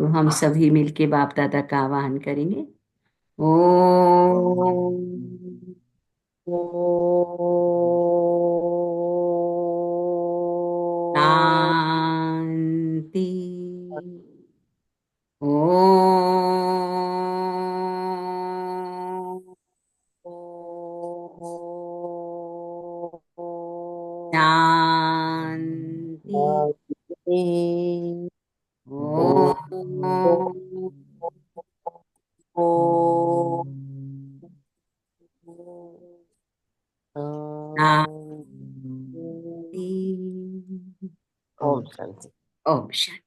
तो हम सभी मिलके बाप दादा का आवाहन करेंगे। ओम। ओम शांति। ओम शांति। ओम शांति। ओम शांति। ओम शांति।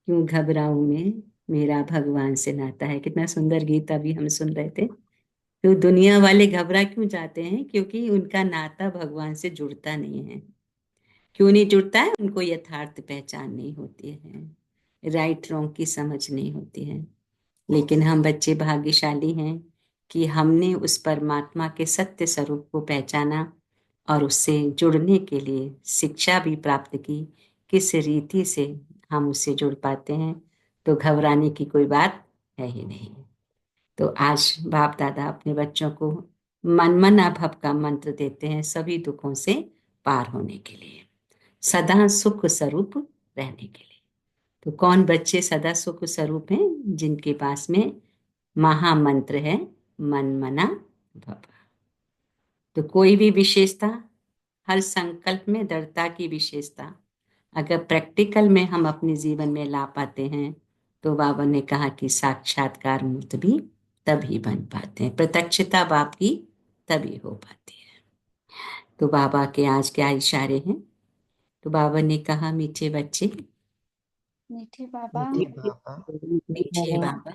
क्यों घबराऊं मैं, मेरा भगवान से नाता है। कितना सुंदर गीत अभी हम सुन रहे थे। तो दुनिया वाले घबरा क्यों जाते हैं? क्योंकि उनका नाता भगवान से जुड़ता नहीं है। क्यों नहीं जुड़ता है? उनको यथार्थ पहचान नहीं होती है, राइट रॉन्ग की समझ नहीं होती है। लेकिन हम बच्चे भाग्यशाली हैं कि हमने उस परमात्मा के सत्य स्वरूप को पहचाना और उससे जुड़ने के लिए शिक्षा भी प्राप्त की। किस रीति से हम उससे जुड़ पाते हैं, तो घबराने की कोई बात है ही नहीं। तो आज बाप दादा अपने बच्चों को मनमना भव का मंत्र देते हैं सभी दुखों से पार होने के लिए, सदा सुख स्वरूप रहने के लिए। तो कौन बच्चे सदा सुख स्वरूप हैं? जिनके पास में महामंत्र है, मनमना भव। तो कोई भी विशेषता, हर संकल्प में दृढ़ता की विशेषता अगर प्रैक्टिकल में हम अपने जीवन में ला पाते हैं, तो बाबा ने कहा कि साक्षात्कार मूर्त भी तभी बन पाते हैं, प्रत्यक्षता बाप की तभी हो पाती है। तो बाबा के आज क्या इशारे हैं? तो बाबा ने कहा, मीठे बच्चे, मीठे बाबा। मीठे बाबा। मीठे बाबा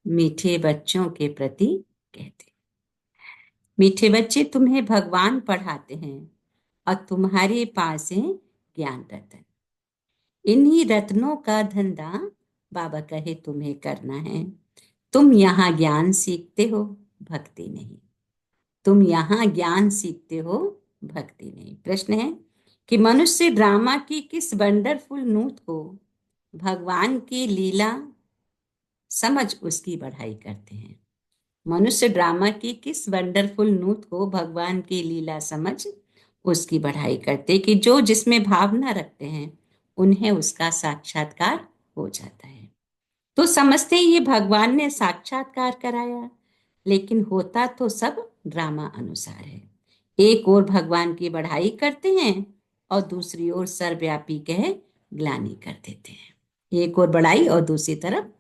मीठे बच्चों के प्रति कहते, मीठे बच्चे तुम्हें भगवान पढ़ाते हैं और तुम्हारे पास है ज्ञान रतन। इन्हीं रत्नों का धंधा बाबा कहे तुम्हें करना है। तुम यहाँ ज्ञान सीखते हो, भक्ति नहीं। तुम यहाँ ज्ञान सीखते हो, भक्ति नहीं। प्रश्न है कि मनुष्य ड्रामा की किस वंडरफुल नूत को भगवान की लीला समझ उसकी बढ़ाई करते हैं। मनुष्य ड्रामा की किस वंडरफुल नूत को भगवान की लीला समझ उसकी बढ़ाई करते, कि जो जिसमें भावना रखते हैं उन्हें उसका साक्षात्कार हो जाता है। तो समझते हैं ये भगवान ने साक्षात्कार कराया, लेकिन होता तो सब ड्रामा अनुसार है। एक ओर भगवान की बढ़ाई करते हैं और दूसरी ओर सर्वव्यापी कह ग्लानि कर देते हैं। एक ओर बढ़ाई और दूसरी तरफ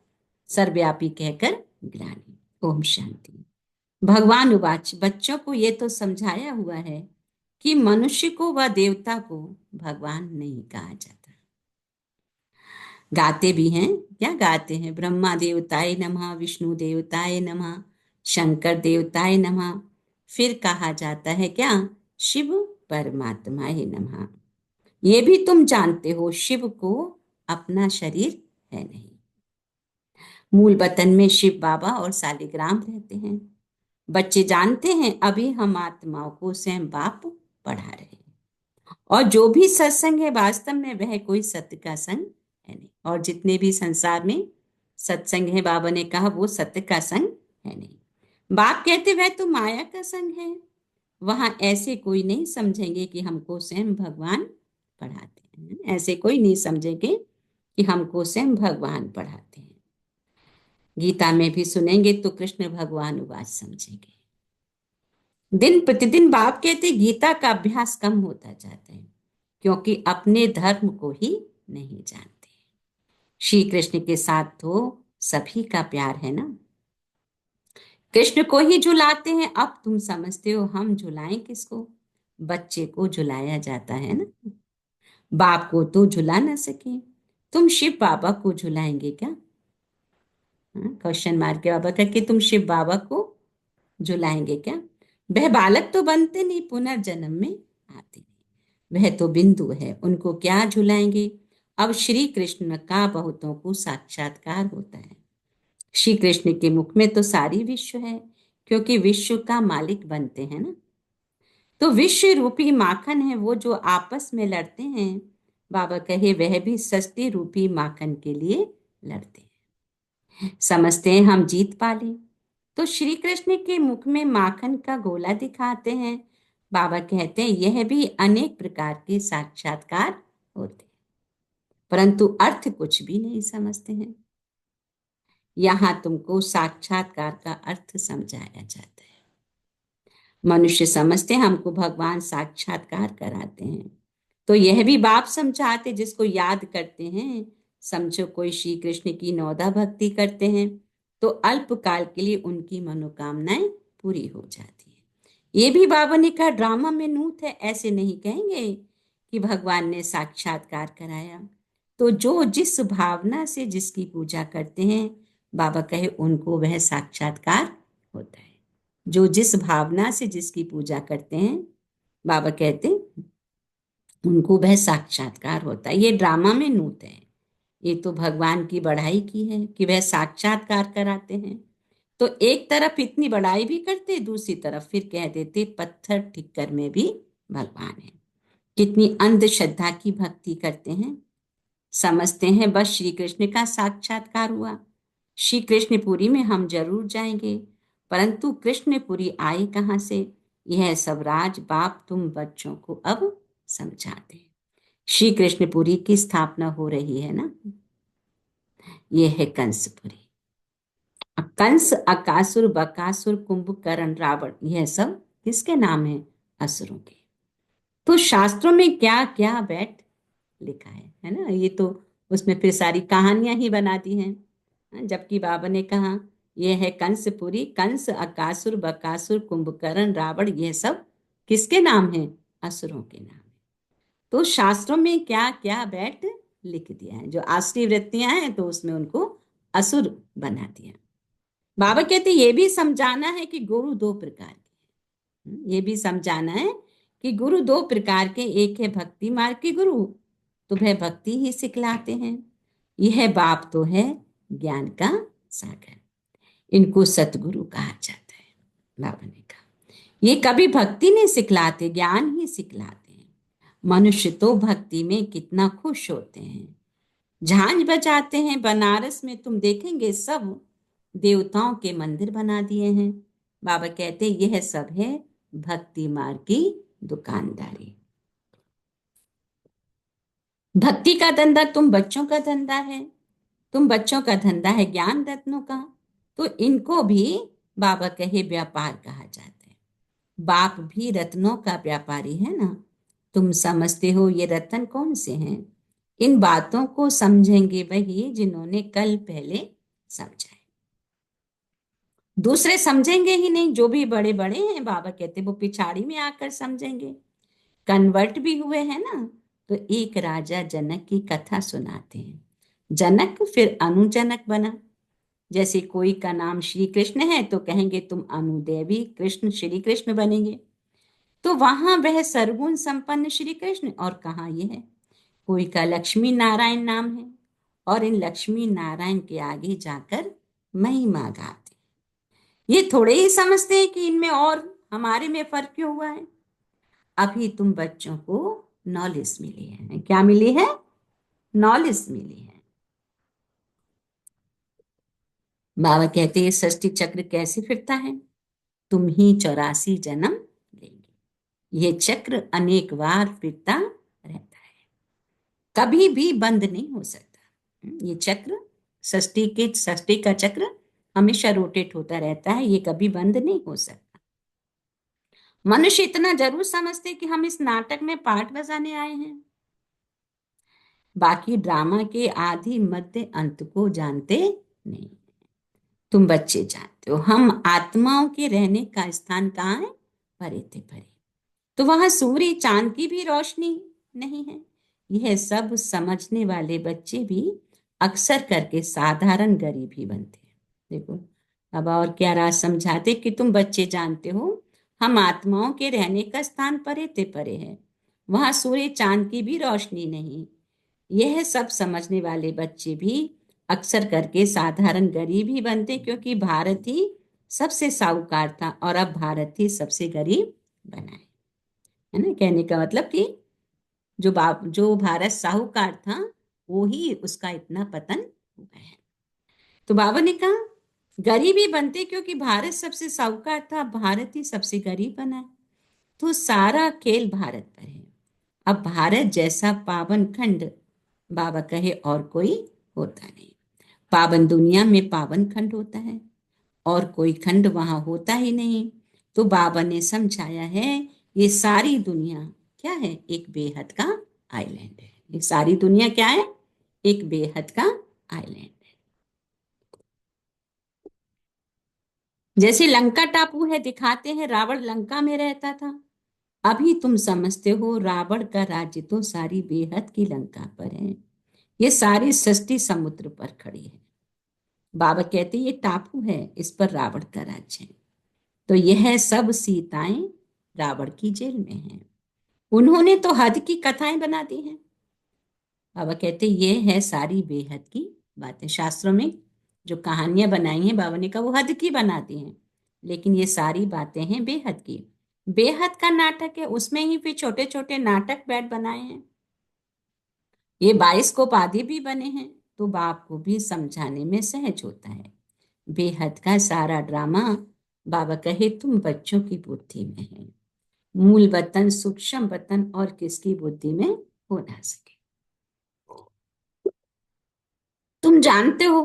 सर्वव्यापी कहकर ग्लानि। ओम शांति। भगवान उवाच, बच्चों को ये तो समझाया हुआ है कि मनुष्य को व देवता को भगवान नहीं कहा जाता। गाते भी हैं, क्या गाते हैं? ब्रह्मा देवताय नमः, विष्णु देवताय नमः, शंकर देवताय नमः। फिर कहा जाता है क्या? शिव परमात्माय नमः। ये भी तुम जानते हो, शिव को अपना शरीर है नहीं। मूल वतन में शिव बाबा और सालिग्राम रहते हैं। बच्चे जानते हैं अभी हम आत्माओं को स्वयं बाप पढ़ा रहे हैं। और जो भी सत्संग है वास्तव में वह कोई सत्य का संग है नहीं। और जितने भी संसार में सत्संग है, बाबा ने कहा वो सत्य का संग है नहीं। बाप कहते वह तो माया का संग है। वहां ऐसे कोई नहीं समझेंगे कि हमको स्वयं भगवान पढ़ाते हैं। ऐसे कोई नहीं समझेंगे कि हमको स्वयं भगवान पढ़ाते हैं। गीता में भी सुनेंगे तो कृष्ण भगवान उवाच समझेंगे। दिन प्रतिदिन बाप कहते गीता का अभ्यास कम होता जाता है, क्योंकि अपने धर्म को ही नहीं जानते। श्री कृष्ण के साथ तो सभी का प्यार है ना। कृष्ण को ही झुलाते हैं। अब तुम समझते हो हम झुलाएं किसको? बच्चे को झुलाया जाता है ना। बाप को तो झुला ना सके, तुम शिव बाबा को झुलाएंगे क्या? क्वेश्चन मार के बाबा का कि तुम शिव बाबा को झुलाएंगे क्या? वह बालक तो बनते नहीं, पुनर्जन्म में आते नहीं। वह तो बिंदु है, उनको क्या झुलाएंगे? अब श्री कृष्ण का बहुतों को साक्षात्कार होता है। श्री कृष्ण के मुख में तो सारी विश्व है, क्योंकि विश्व का मालिक बनते हैं ना। तो विश्व रूपी माखन है वो जो आपस में लड़ते हैं। बाबा कहे वह भी सस्ती रूपी माखन के लिए लड़ते हैं, समझते हैं हम जीत पाले, तो श्री कृष्ण के मुख में माखन का गोला दिखाते हैं। बाबा कहते हैं यह भी अनेक प्रकार के साक्षात्कार होते हैं, परंतु अर्थ कुछ भी नहीं समझते हैं। यहां तुमको साक्षात्कार का अर्थ समझाया जाता है। मनुष्य समझते हैं हमको भगवान साक्षात्कार कराते हैं, तो यह भी बाप समझाते जिसको याद करते हैं। समझो कोई श्री कृष्ण की नौदा भक्ति करते हैं तो अल्पकाल के लिए उनकी मनोकामनाएं पूरी हो जाती है। ये भी बाबा ने कहा ड्रामा में नूत है, ऐसे नहीं कहेंगे कि भगवान ने साक्षात्कार कराया। तो जो जिस भावना से जिसकी पूजा करते हैं, बाबा कहे उनको वह साक्षात्कार होता है। जो जिस भावना से जिसकी पूजा करते हैं, बाबा कहते हैं उनको वह साक्षात्कार होता है। ये ड्रामा में नूत है, ये तो भगवान की बढ़ाई की है कि वह साक्षात्कार कराते हैं। तो एक तरफ इतनी बड़ाई भी करते, दूसरी तरफ फिर कह देते पत्थर ठिक्कर में भी भगवान है। कितनी अंधश्रद्धा की भक्ति करते हैं, समझते हैं बस श्री कृष्ण का साक्षात्कार हुआ, श्री कृष्णपुरी में हम जरूर जाएंगे। परंतु कृष्णपुरी आए कहाँ से? यह सब राज बाप तुम बच्चों को अब समझाते हैं। श्री कृष्णपुरी की स्थापना हो रही है ना, यह है कंसपुरी। कंस, अकासुर, बकासुर, कुंभकर्ण, रावण, यह सब किसके नाम है? असुरों के। तो शास्त्रों में क्या क्या बैठ लिखा है ना, ये तो उसमें फिर सारी कहानियां ही बना दी हैं। जबकि बाबा ने कहा यह है कंसपुरी, कंस, अकासुर, बकासुर, कुंभकर्ण, रावण, यह सब किसके नाम है? असुरों के नाम है। तो शास्त्रों में क्या क्या बैठ लिख दिया है। जो आसुरी वृत्तियां हैं तो उसमें उनको असुर बना दिया। बाबा कहते ये भी समझाना है कि गुरु दो प्रकार के हैं। ये भी समझाना है कि गुरु दो प्रकार के, एक है भक्ति मार्ग के गुरु, तो वह भक्ति ही सिखलाते हैं। यह बाप तो है ज्ञान का सागर, इनको सतगुरु कहा जाता है। बाबा ने कहा ये कभी भक्ति नहीं सिखलाते, ज्ञान ही सिखलाते हैं। मनुष्य तो भक्ति में कितना खुश होते हैं, झांझ बजाते हैं। बनारस में तुम देखेंगे सब देवताओं के मंदिर बना दिए हैं। बाबा कहते यह सब है भक्ति मार्ग की दुकानदारी। भक्ति का धंधा तुम बच्चों का धंधा है, तुम बच्चों का धंधा है ज्ञान रत्नों का, तो इनको भी बाबा कहे व्यापार कहा जाता है। बाप भी रत्नों का व्यापारी है ना। तुम समझते हो ये रत्न कौन से हैं? इन बातों को समझेंगे वही जिन्होंने कल पहले समझा है। दूसरे समझेंगे ही नहीं, जो भी बड़े बड़े हैं बाबा कहते वो पिछाड़ी में आकर समझेंगे। कन्वर्ट भी हुए हैं ना, तो एक राजा जनक की कथा सुनाते हैं। जनक फिर अनुजनक बना। जैसे कोई का नाम श्री कृष्ण है तो कहेंगे तुम अनुदेवी कृष्ण श्री कृष्ण बनेंगे। तो वहां वह सरगुण संपन्न श्री कृष्ण, और कहाँ ये है कोई का लक्ष्मी नारायण नाम है, और इन लक्ष्मी नारायण के आगे जाकर महिमा गाते। ये थोड़े ही समझते हैं कि इनमें और हमारे में फर्क क्यों हुआ है। अभी तुम बच्चों को नॉलेज मिली है। क्या मिली है? नॉलेज मिली है। बाबा कहते हैं सृष्टि चक्र कैसे फिरता है? तुम ही 84 जन्म लेंगे। ये चक्र अनेक बार फिरता रहता है, कभी भी बंद नहीं हो सकता। ये चक्र सृष्टि का चक्र हमेशा रोटेट होता रहता है, ये कभी बंद नहीं हो सकता। मनुष्य इतना जरूर समझते कि हम इस नाटक में पार्ट बजाने आए हैं, बाकी ड्रामा के आदि मध्य अंत को जानते नहीं। तुम बच्चे जानते हो हम आत्माओं के रहने का स्थान कहाँ है? परे थे परे। तो वहां सूर्य चांद की भी रोशनी नहीं है। यह सब समझने वाले बच्चे भी अक्सर करके साधारण गरीब ही बनते हैं। देखो अब और क्या राज समझाते कि तुम बच्चे जानते हो हम आत्माओं के रहने का स्थान परे थे परे है, वहां सूर्य चांद की भी रोशनी नहीं। यह सब समझने वाले बच्चे भी अक्सर करके साधारण गरीब ही बनते, क्योंकि भारत ही सबसे साहूकार था और अब भारत ही सबसे गरीब बना है ना। कहने का मतलब कि जो भारत साहूकार था वो ही उसका इतना पतन हुआ है। तो बाबा ने कहा गरीब ही बनते, क्योंकि भारत सबसे साहूकार था, भारत ही सबसे गरीब बना है। तो सारा खेल भारत पर है। अब भारत जैसा पावन खंड बाबा कहे और कोई होता नहीं। पावन दुनिया में पावन खंड होता है और कोई खंड वहां होता ही नहीं। तो बाबा ने समझाया है ये सारी दुनिया क्या है, एक बेहद का आइलैंड है। ये सारी दुनिया क्या है, एक बेहद का आइलैंड। जैसे लंका टापू है, दिखाते हैं रावण लंका में रहता था। अभी तुम समझते हो रावण का राज्य तो सारी बेहद की लंका पर है। ये सारी सृष्टि समुद्र पर खड़ी है। बाबा कहते ये टापू है, इस पर रावण का राज्य है। तो यह सब सीताएं रावण की जेल में हैं। उन्होंने तो हद की कथाएं बना दी हैं। बाबा कहते ये है सारी बेहद की बातें। शास्त्रों में जो कहानियां बनाई हैं बाबा ने कहा वो हद की बनाती हैं, लेकिन ये सारी बातें हैं बेहद की। बेहद का नाटक है, उसमें ही फिर छोटे छोटे नाटक बैठ बनाए हैं। ये 22 आदि भी बने हैं, तो बाप को भी समझाने में सहज होता है। बेहद का सारा ड्रामा बाबा कहे तुम बच्चों की बुद्धि में है। मूल वतन सूक्ष्म वतन और किसकी बुद्धि में हो ना सके। तुम जानते हो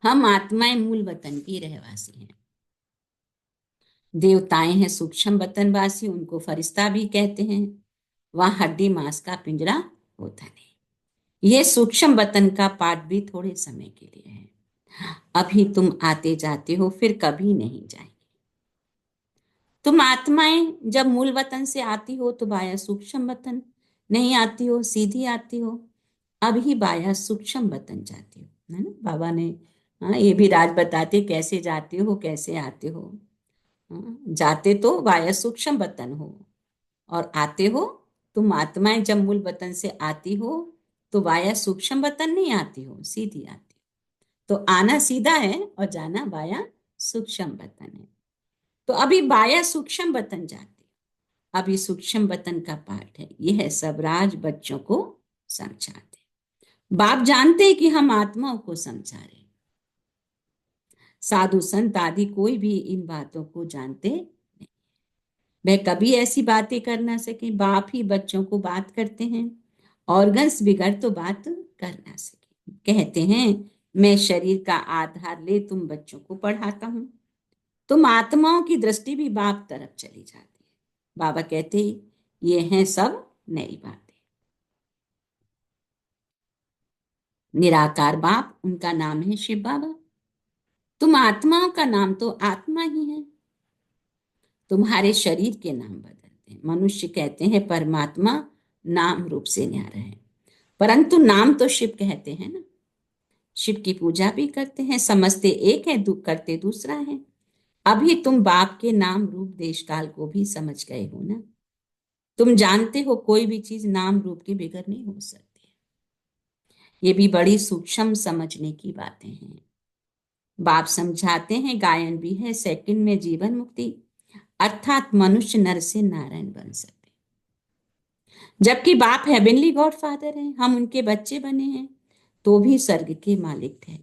हम आत्माएं मूल वतन की रहवासी हैं। देवताएं हैं सूक्ष्म वतनवासी, उनको फरिश्ता भी कहते हैं। वहां हड्डी मांस का पिंजरा होता नहीं। यह सूक्ष्म वतन का पाठ भी थोड़े समय के लिए है। अभी तुम आते जाते हो, फिर कभी नहीं जाएंगे। तुम आत्माएं जब मूल वतन से आती हो तो बाया सूक्ष्म वतन, नहीं आती हो सीधी आती हो। अभी बाया सूक्ष्म वतन जाती हो, है ना। बाबा ने हाँ ये भी राज बताते कैसे जाते हो कैसे आते हो। हाँ, जाते तो वाया सूक्ष्म वतन हो और आते हो, तुम आत्माएं जब मूल वतन से आती हो तो वाया सूक्ष्म वतन नहीं आती हो, सीधी आती हो। तो आना सीधा है और जाना वाया सूक्ष्म वतन है। तो अभी वाया सूक्ष्म वतन जाते, अभी सूक्ष्म वतन का पाठ है। यह सब राज बच्चों को समझाते। बाप जानते हैं कि हम आत्माओं को समझा रहे। साधु संत आदि कोई भी इन बातों को जानते नहीं। वह कभी ऐसी बातें कर ना सके। बाप ही बच्चों को बात करते हैं। ऑर्गन्स बिगड़ तो बात कर ना सके। कहते हैं मैं शरीर का आधार ले तुम बच्चों को पढ़ाता हूं। तुम आत्माओं की दृष्टि भी बाप तरफ चली जाती है। बाबा कहते ये हैं सब नई बातें। निराकार बाप उनका नाम है शिव बाबा। तुम आत्माओं का नाम तो आत्मा ही है। तुम्हारे शरीर के नाम बदलते हैं। मनुष्य कहते हैं परमात्मा नाम रूप से न्यारा है, परंतु नाम तो शिव कहते हैं ना। शिव की पूजा भी करते हैं, समझते एक है करते दूसरा है। अभी तुम बाप के नाम रूप देश काल को भी समझ गए हो ना। तुम जानते हो कोई भी चीज नाम रूप के बिगड़ नहीं हो सकती। ये भी बड़ी सूक्ष्म समझने की बातें हैं। बाप समझाते हैं गायन भी है सेकंड में जीवन मुक्ति, अर्थात मनुष्य नर से नारायण बन सकते। जबकि बाप हेवनली गॉड फादर हैं, हम उनके बच्चे बने हैं, तो भी स्वर्ग के मालिक थे।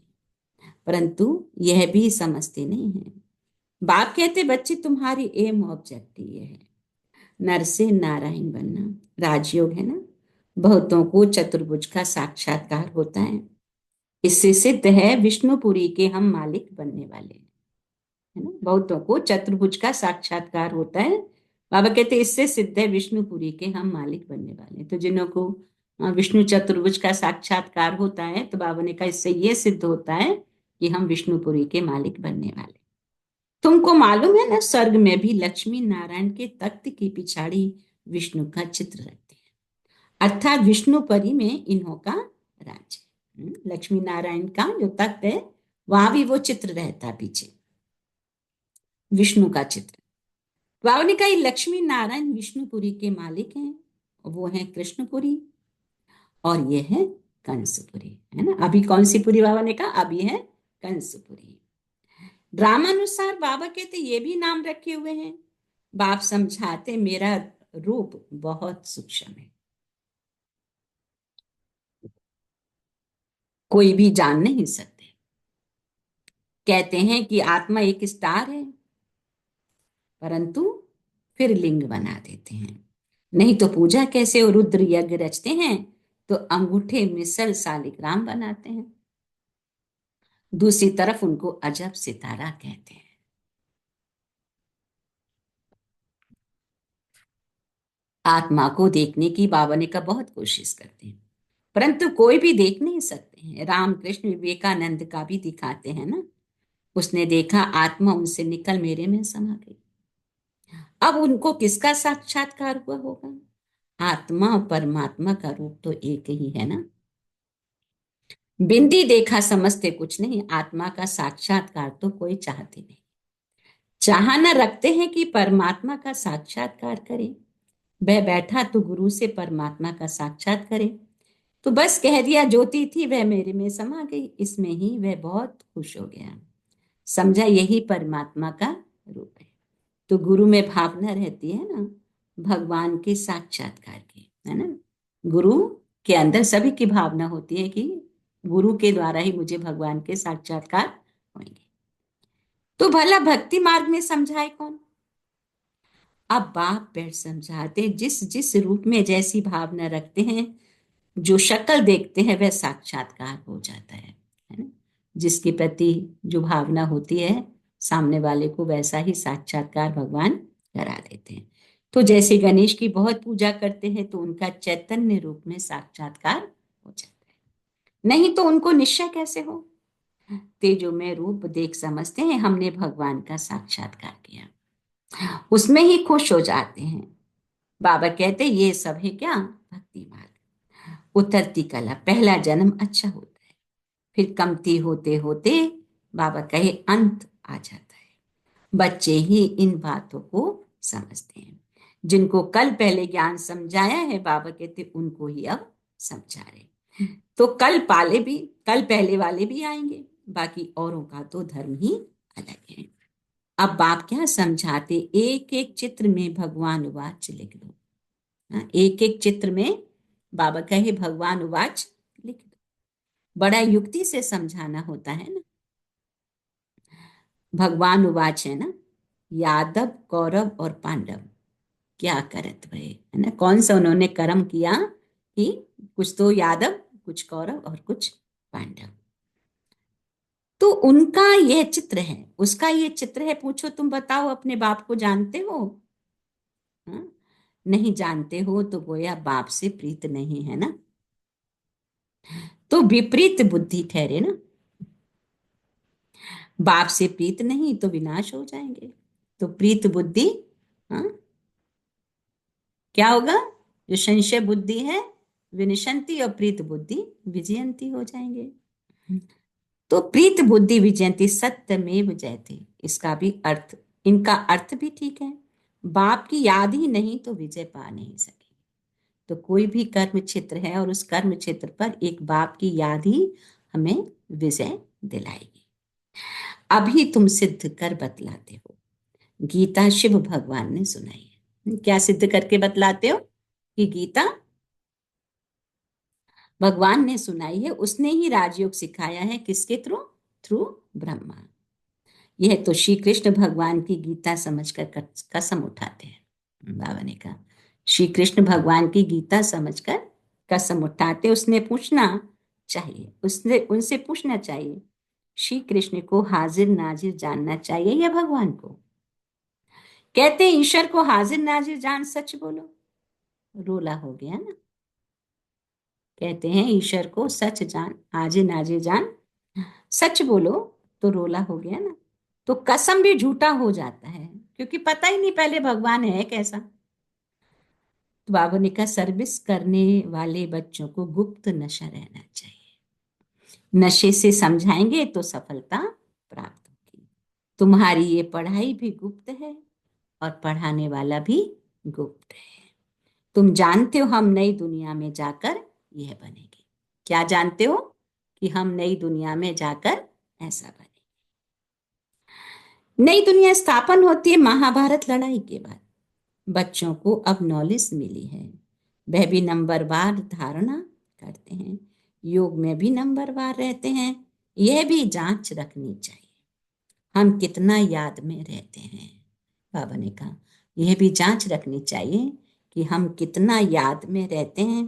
परंतु यह भी समझते नहीं है। बाप कहते बच्चे तुम्हारी एम ऑब्जेक्टिव ये है, नर से नारायण बनना। राजयोग है ना। बहुतों को चतुर्भुज का साक्षात्कार होता है। इससे सिद्ध है विष्णुपुरी के हम मालिक बनने वाले हैं, है ना। बहुतों को चतुर्भुज का साक्षात्कार होता है। बाबा कहते इससे सिद्ध है विष्णुपुरी के हम मालिक बनने वाले हैं। तो जिन्हों को विष्णु चतुर्भुज का साक्षात्कार होता है, तो बाबा ने कहा इससे ये सिद्ध होता है कि हम विष्णुपुरी के मालिक बनने वाले। तुमको मालूम है ना स्वर्ग में भी लक्ष्मी नारायण के तख्त की पिछाड़ी विष्णु का चित्र रखते हैं, अर्थात विष्णुपुरी में इन्हों का राज्य। लक्ष्मी नारायण का जो तख्त है वहां भी वो चित्र रहता है पीछे, विष्णु का चित्र। बाबा ने कहा लक्ष्मी नारायण विष्णुपुरी के मालिक हैं, वो हैं कृष्णपुरी और ये है कंसपुरी, है ना। अभी कौन सी पुरी बाबा ने कहा, अभी है कंसपुरी। ड्रामानुसार बाबा कहते ये भी नाम रखे हुए हैं। बाप समझाते मेरा रूप बहुत सूक्ष्म है। कोई भी जान नहीं सकते। कहते हैं कि आत्मा एक स्टार है, परंतु फिर लिंग बना देते हैं। नहीं तो पूजा कैसे, और रुद्र यज्ञ रचते हैं तो अंगूठे में सर शालिग्राम बनाते हैं। दूसरी तरफ उनको अजब सितारा कहते हैं। आत्मा को देखने की बाबा ने का बहुत कोशिश करते हैं, परंतु कोई भी देख नहीं सकते हैं। रामकृष्ण विवेकानंद का भी दिखाते हैं ना, उसने देखा आत्मा उनसे निकल मेरे में समा गई। अब उनको किसका साक्षात्कार हुआ होगा? आत्मा और परमात्मा का रूप तो एक ही है ना। बिंदी देखा समझते कुछ नहीं, आत्मा का साक्षात्कार तो कोई चाहते नहीं। चाह न रखते हैं कि परमात्मा का साक्षात्कार करें। वह बैठा तो गुरु से परमात्मा का साक्षात करे, तो बस कह दिया ज्योति थी वह मेरे में समा गई, इसमें ही वह बहुत खुश हो गया। समझा यही परमात्मा का रूप है। तो गुरु में भावना रहती है ना, भगवान के साक्षात्कार की, है ना। गुरु के अंदर सभी की भावना होती है कि गुरु के द्वारा ही मुझे भगवान के साक्षात्कार होंगे। तो भला भक्ति मार्ग में समझाए कौन? अब बाप बैठ समझाते, जिस जिस रूप में जैसी भावना रखते हैं, जो शक्ल देखते हैं वह साक्षात्कार हो जाता है ना। जिसके प्रति जो भावना होती है सामने वाले को, वैसा ही साक्षात्कार भगवान करा देते हैं। तो जैसे गणेश की बहुत पूजा करते हैं तो उनका चैतन्य रूप में साक्षात्कार हो जाता है। नहीं तो उनको निश्चय कैसे हो? तेजो में रूप देख समझते हैं हमने भगवान का साक्षात्कार किया, उसमें ही खुश हो जाते हैं। बाबा कहते ये सब है क्या? भक्ति मार्ग। उतरती कला, पहला जन्म अच्छा होता है, फिर कमती होते होते बाबा कहे अंत आ जाता है। बच्चे ही इन बातों को समझते हैं। जिनको कल पहले ज्ञान समझाया है बाबा कहते उनको ही अब समझा रहे। तो कल पहले वाले भी आएंगे, बाकी औरों का तो धर्म ही अलग है। अब बाप क्या समझाते, एक एक चित्र में भगवान वाच लिख दो। एक एक चित्र में बाबा कहे भगवान वाच लिख दो। बड़ा युक्ति से समझाना होता है ना। भगवान वाच है ना, यादव कौरव और पांडव क्या करत भय, है ना। कौन सा उन्होंने कर्म किया कि कुछ तो यादव, कुछ कौरव और कुछ पांडव। तो उनका यह चित्र है, उसका यह चित्र है। पूछो तुम बताओ अपने बाप को जानते हो? हाँ? नहीं जानते हो तो गोया बाप से प्रीत नहीं है ना। तो विपरीत बुद्धि ठहरे ना। बाप से प्रीत नहीं तो विनाश हो जाएंगे। तो प्रीत बुद्धि, हाँ, क्या होगा? जो संशय बुद्धि है विनशंति, और प्रीत बुद्धि विजयंती हो जाएंगे। तो प्रीत बुद्धि विजयंती सत्यमेव जयते, इसका भी अर्थ, इनका अर्थ भी ठीक है। बाप की याद ही नहीं तो विजय पा नहीं सके। तो कोई भी कर्म क्षेत्र है और उस कर्म क्षेत्र पर एक बाप की याद ही हमें विजय दिलाएगी। अभी तुम सिद्ध कर बतलाते हो, गीता शिव भगवान ने सुनाई है। क्या सिद्ध करके बतलाते हो? कि गीता भगवान ने सुनाई है, उसने ही राजयोग सिखाया है। किसके थ्रू? थ्रू ब्रह्मा। यह तो श्री कृष्ण भगवान की गीता समझकर कसम उठाते हैं। बाबा ने कहा श्री कृष्ण भगवान की गीता समझकर कसम उठाते। उसने पूछना चाहिए, उसने उनसे पूछना चाहिए, श्री कृष्ण को हाजिर नाजिर जानना चाहिए या भगवान को? कहते हैं ईश्वर को हाजिर नाजिर जान, सच बोलो। रोला हो गया ना। कहते हैं ईश्वर को सच जान, हाजिर नाजिर जान, सच बोलो, तो रोला हो गया ना। तो कसम भी झूठा हो जाता है, क्योंकि पता ही नहीं पहले भगवान है कैसा। तो बाबा ने कहा सर्विस करने वाले बच्चों को गुप्त नशा रहना चाहिए। नशे से समझाएंगे तो सफलता प्राप्त होगी। तुम्हारी ये पढ़ाई भी गुप्त है और पढ़ाने वाला भी गुप्त है। तुम जानते हो हम नई दुनिया में जाकर यह बनेंगे। क्या जानते हो? कि हम नई दुनिया में जाकर ऐसा बने। नई दुनिया स्थापन होती है महाभारत लड़ाई के बाद। बच्चों को अब नॉलेज मिली है, वह भी नंबरवार धारणा करते हैं। योग में भी नंबरवार रहते हैं, यह भी जांच रखनी चाहिए। हम कितना याद में रहते हैं, बाबा ने कहा यह भी जांच रखनी चाहिए कि हम कितना याद में रहते हैं।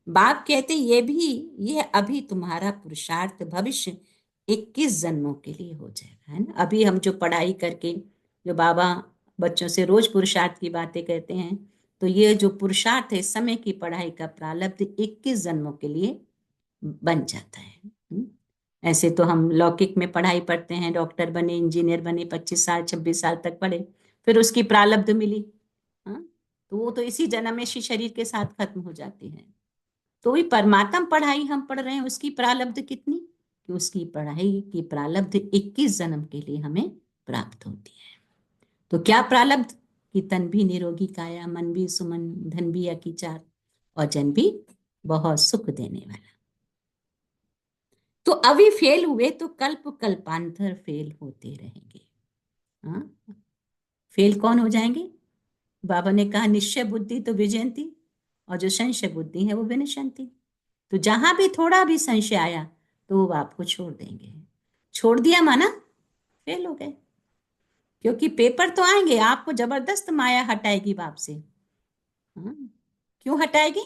बाप कहते ये अभी तुम्हारा पुरुषार्थ भविष्य 21 जन्मों के लिए हो जाएगा, है ना। अभी हम जो पढ़ाई करके, जो बाबा बच्चों से रोज पुरुषार्थ की बातें कहते हैं, तो ये जो पुरुषार्थ है, समय की पढ़ाई का प्रारब्ध 21 जन्मों के लिए बन जाता है। ऐसे तो हम लौकिक में पढ़ाई पढ़ते हैं, डॉक्टर बने, इंजीनियर बने, 25 साल 26 साल तक पढ़े, फिर उसकी प्रारब्ध मिली। हाँ, तो वो तो इसी जन्म में इसी शरीर के साथ खत्म हो जाती है। तो वही परमात्म पढ़ाई हम पढ़ रहे हैं, उसकी प्रारब्ध कितनी, कि उसकी पढ़ाई की प्रारब्ध 21 जन्म के लिए हमें प्राप्त होती है। तो क्या प्रारब्ध, कि तन भी निरोगी काया, मन भी सुमन, धन भी अकीचार, और जन भी बहुत सुख देने वाला। तो अभी फेल हुए तो कल्प कल्पांतर फेल होते रहेंगे। हाँ, फेल कौन हो जाएंगे? बाबा ने कहा निश्चय बुद्धि तो विजयंती, और जो संशय बुद्धि है वो विनशंती। तो जहां भी थोड़ा भी संशय आया तो वो आपको छोड़ देंगे। छोड़ दिया माना फेल हो गए, क्योंकि पेपर तो आएंगे, आपको जबरदस्त माया हटाएगी बाप से। हाँ, क्यों हटाएगी?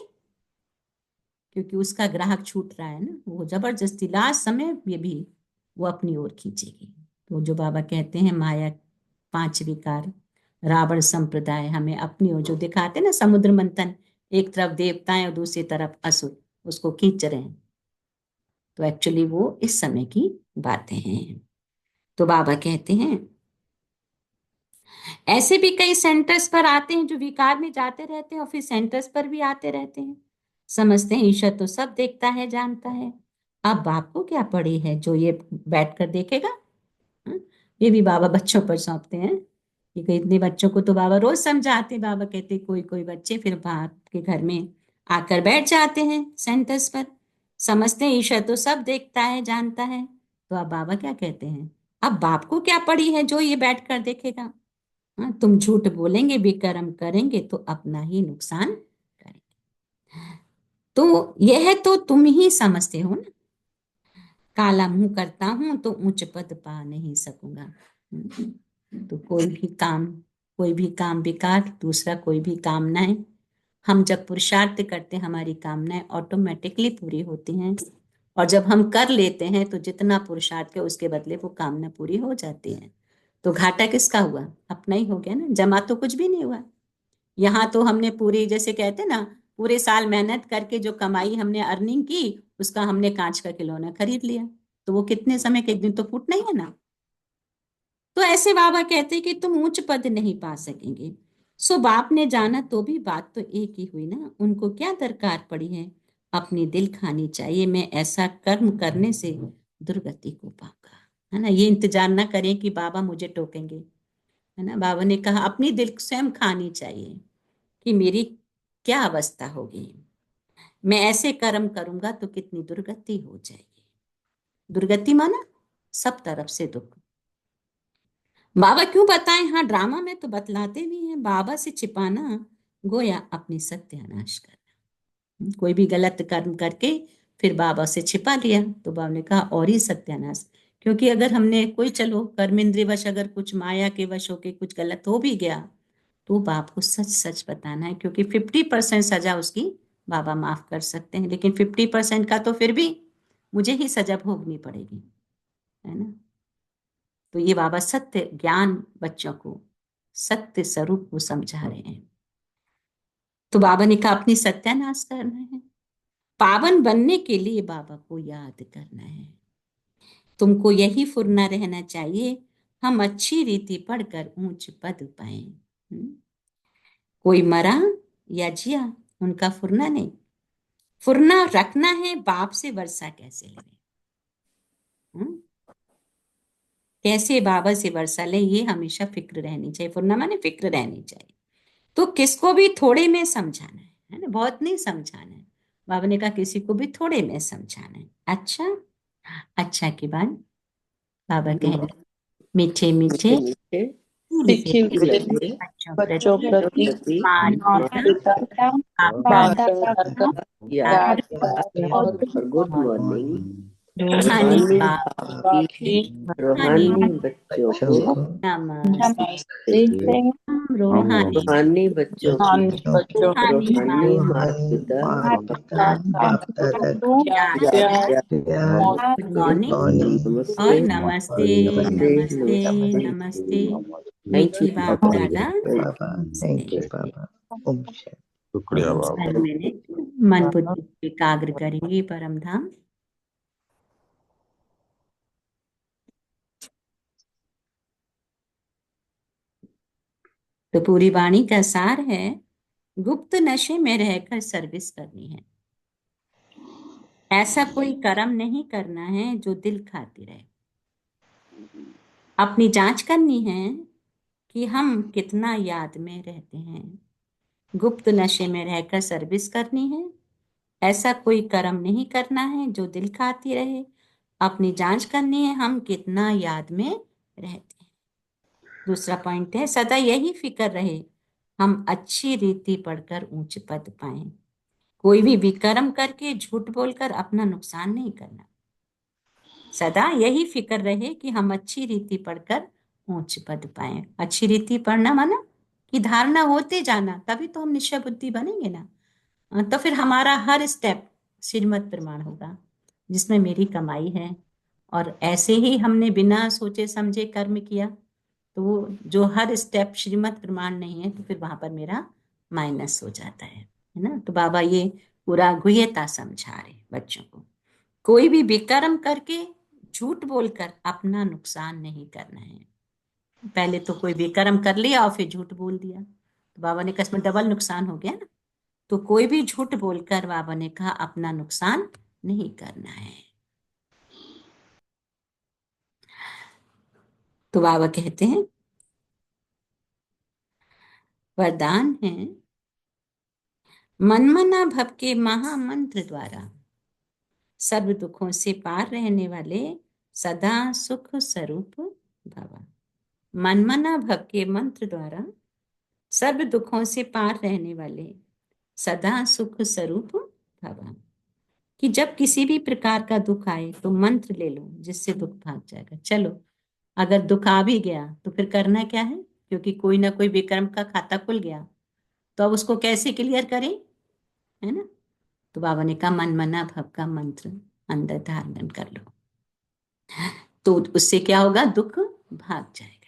क्योंकि उसका ग्राहक छूट रहा है ना, वो जबरदस्ती लास्ट समय में भी वो अपनी ओर खींचेगी। तो जो बाबा कहते हैं माया 5 विकार, रावण संप्रदाय हमें अपनी ओर जो दिखाते ना, समुद्र मंथन, एक तरफ देवताएं और दूसरी तरफ असुर उसको खींच रहे हैं, तो एक्चुअली वो इस समय की बातें हैं। तो बाबा कहते हैं ऐसे भी कई सेंटर्स पर आते हैं जो विकार में जाते रहते हैं और फिर सेंटर्स पर भी आते रहते हैं, समझते हैं ईश्वर तो सब देखता है जानता है। अब बाप को क्या पड़ी है जो ये बैठ कर देखेगा। हाँ? ये भी बाबा बच्चों पर सौंपते हैं, कि इतने बच्चों को तो बाबा रोज समझाते। बाबा कहते कोई कोई बच्चे फिर बाप के घर में आकर बैठ जाते हैं सेंटर्स पर, समझते हैं ईश्वर तो सब देखता है जानता है। तो अब बाबा क्या कहते हैं, अब बाप को क्या पड़ी है जो ये बैठ कर देखेगा। हाँ, तुम झूठ बोलेंगे, विकर्म करेंगे तो अपना ही नुकसान करेंगे। तो यह तो तुम ही समझते हो ना, काला मुंह करता हूं तो उच्च पद पा नहीं सकूंगा। तो कोई भी काम बेकार, दूसरा कोई भी कामनाएं, हम जब पुरुषार्थ करते हैं हमारी कामनाएं ऑटोमेटिकली पूरी होती हैं, और जब हम कर लेते हैं तो जितना पुरुषार्थ है उसके बदले वो कामना पूरी हो जाती है। तो घाटा किसका हुआ? अपना ही हो गया ना, जमा तो कुछ भी नहीं हुआ। यहाँ तो हमने पूरी, जैसे कहते ना, पूरे साल मेहनत करके जो कमाई हमने अर्निंग की, उसका हमने कांच का खिलौना खरीद लिया, तो वो कितने समय के, एक दिन तो फूटना ही है ना। तो ऐसे बाबा कहते कि तुम उच्च पद नहीं पा सकेंगे। सो बाप ने जाना तो भी बात तो एक ही हुई ना, उनको क्या दरकार पड़ी है, अपनी दिल खानी चाहिए, मैं ऐसा कर्म करने से दुर्गति को पाऊंगा, है ना। ये इंतजार ना करें कि बाबा मुझे टोकेंगे, है ना। बाबा ने कहा अपनी दिल स्वयं खानी चाहिए कि मेरी क्या अवस्था होगी, मैं ऐसे कर्म करूंगा तो कितनी दुर्गति हो जाएगी। दुर्गति माना सब तरफ से दुख। बाबा क्यों बताएं, हाँ ड्रामा में तो बतलाते भी हैं, बाबा से छिपाना गोया अपनी सत्यानाश करना। कोई भी गलत कर्म करके फिर बाबा से छिपा लिया, तो बाबा ने कहा और ही सत्यानाश। क्योंकि अगर हमने कोई, चलो कर्म इंद्रिय वश अगर कुछ माया के वश होके कुछ गलत हो भी गया, तो बाप को सच सच बताना है, क्योंकि 50% सजा उसकी बाबा माफ कर सकते हैं, लेकिन 50% का तो फिर भी मुझे ही सजा भोगनी पड़ेगी, है ना। तो ये बाबा सत्य ज्ञान बच्चों को, सत्य स्वरूप को समझा रहे हैं। तो बाबा ने कहा अपनी सत्यानाश करना है, पावन बनने के लिए बाबा को याद करना है। तुमको यही फुरना रहना चाहिए, हम अच्छी रीति पढ़कर ऊंच पद पाए। कोई मरा या जिया उनका फुरना नहीं, फुरना रखना है बाप से वर्षा कैसे लें, कैसे बाबा से वर्षा लें, ये हमेशा फिक्र रहनी चाहिए। फुरना माने फिक्र रहनी चाहिए। तो किसको भी थोड़े में समझाना है ना, बहुत नहीं समझाना है। बाबा ने कहा किसी को भी थोड़े में समझाना है। अच्छा, अच्छा की बात बाबा कह मीठे मीठे सीखी हुई हुई बच्चों बच्चों प्रति प्रति मान माता पिता पिता दादा दादा का का याद याद और और गुड मॉर्निंग। रूहानी बाप बाप की की रूहानी रूहानी बच्चों को नमस्ते। नमस्ते हम रूहानी रूहानी बच्चों की बच्चों रूहानी रूहानी माता माता पिता बाप दादा को याद गुड मॉर्निंग और नमस्ते नमस्ते नमस्ते नमस्ते नमस्ते। नमस्ते थैंक यू मीठी बाप दादा बाबा थैंक यू बाबा ओम शांति। शुक्रिया बाबा। 1 मिनट मन बुद्धि को एकाग्र करेंगे परम धाम। तो पूरी वाणी का सार है, गुप्त नशे में रहकर सर्विस करनी है। ऐसा कोई कर्म नहीं करना है जो दिल खाती रहे। अपनी जांच करनी है कि हम कितना याद में रहते हैं। गुप्त नशे में रहकर सर्विस करनी है। ऐसा कोई कर्म नहीं करना है जो दिल खाती रहे। अपनी जांच करनी है हम कितना याद में रहते हैं। दूसरा पॉइंट है, सदा यही फिक्र रहे हम अच्छी रीति पढ़कर ऊंच पद पाएं। कोई भी विकर्म करके झूठ बोलकर अपना नुकसान नहीं करना। सदा यही फिक्र रहे कि हम अच्छी रीति पढ़कर ऊंच पद पाएं। अच्छी रीति पढ़ना माना कि धारणा होते जाना, तभी तो हम निश्चय बुद्धि बनेंगे ना। तो फिर हमारा हर स्टेप श्रीमत प्रमाण होगा जिसमें मेरी कमाई है। और ऐसे ही हमने बिना सोचे समझे कर्म किया तो वो जो हर स्टेप श्रीमत प्रमाण नहीं है तो फिर वहां पर मेरा माइनस हो जाता है ना। तो बाबा ये पूरा गुह्यता समझा रहे बच्चों को। कोई भी विकर्म करके झूठ बोलकर अपना नुकसान नहीं करना है। पहले तो कोई विकर्म कर लिया और फिर झूठ बोल दिया तो बाबा ने कहा इसमें डबल नुकसान हो गया ना। तो कोई भी झूठ बोलकर बाबा ने कहा अपना नुकसान नहीं करना है। तो बाबा कहते हैं वरदान है, मनमना भव के महामंत्र द्वारा सर्व दुखों से पार रहने वाले सदा सुख स्वरूप भव। मनमना भव के मंत्र द्वारा सर्व दुखों से पार रहने वाले सदा सुख स्वरूप भव। कि जब किसी भी प्रकार का दुख आए तो मंत्र ले लो जिससे दुख भाग जाएगा। चलो अगर दुख आ भी गया तो फिर करना क्या है, क्योंकि कोई ना कोई विक्रम का खाता खुल गया तो अब उसको कैसे क्लियर करें, है ना। तो बाबा ने कहा मन मना भव का मंत्र अंदर धारण कर लो तो उससे क्या होगा, दुख भाग जाएगा।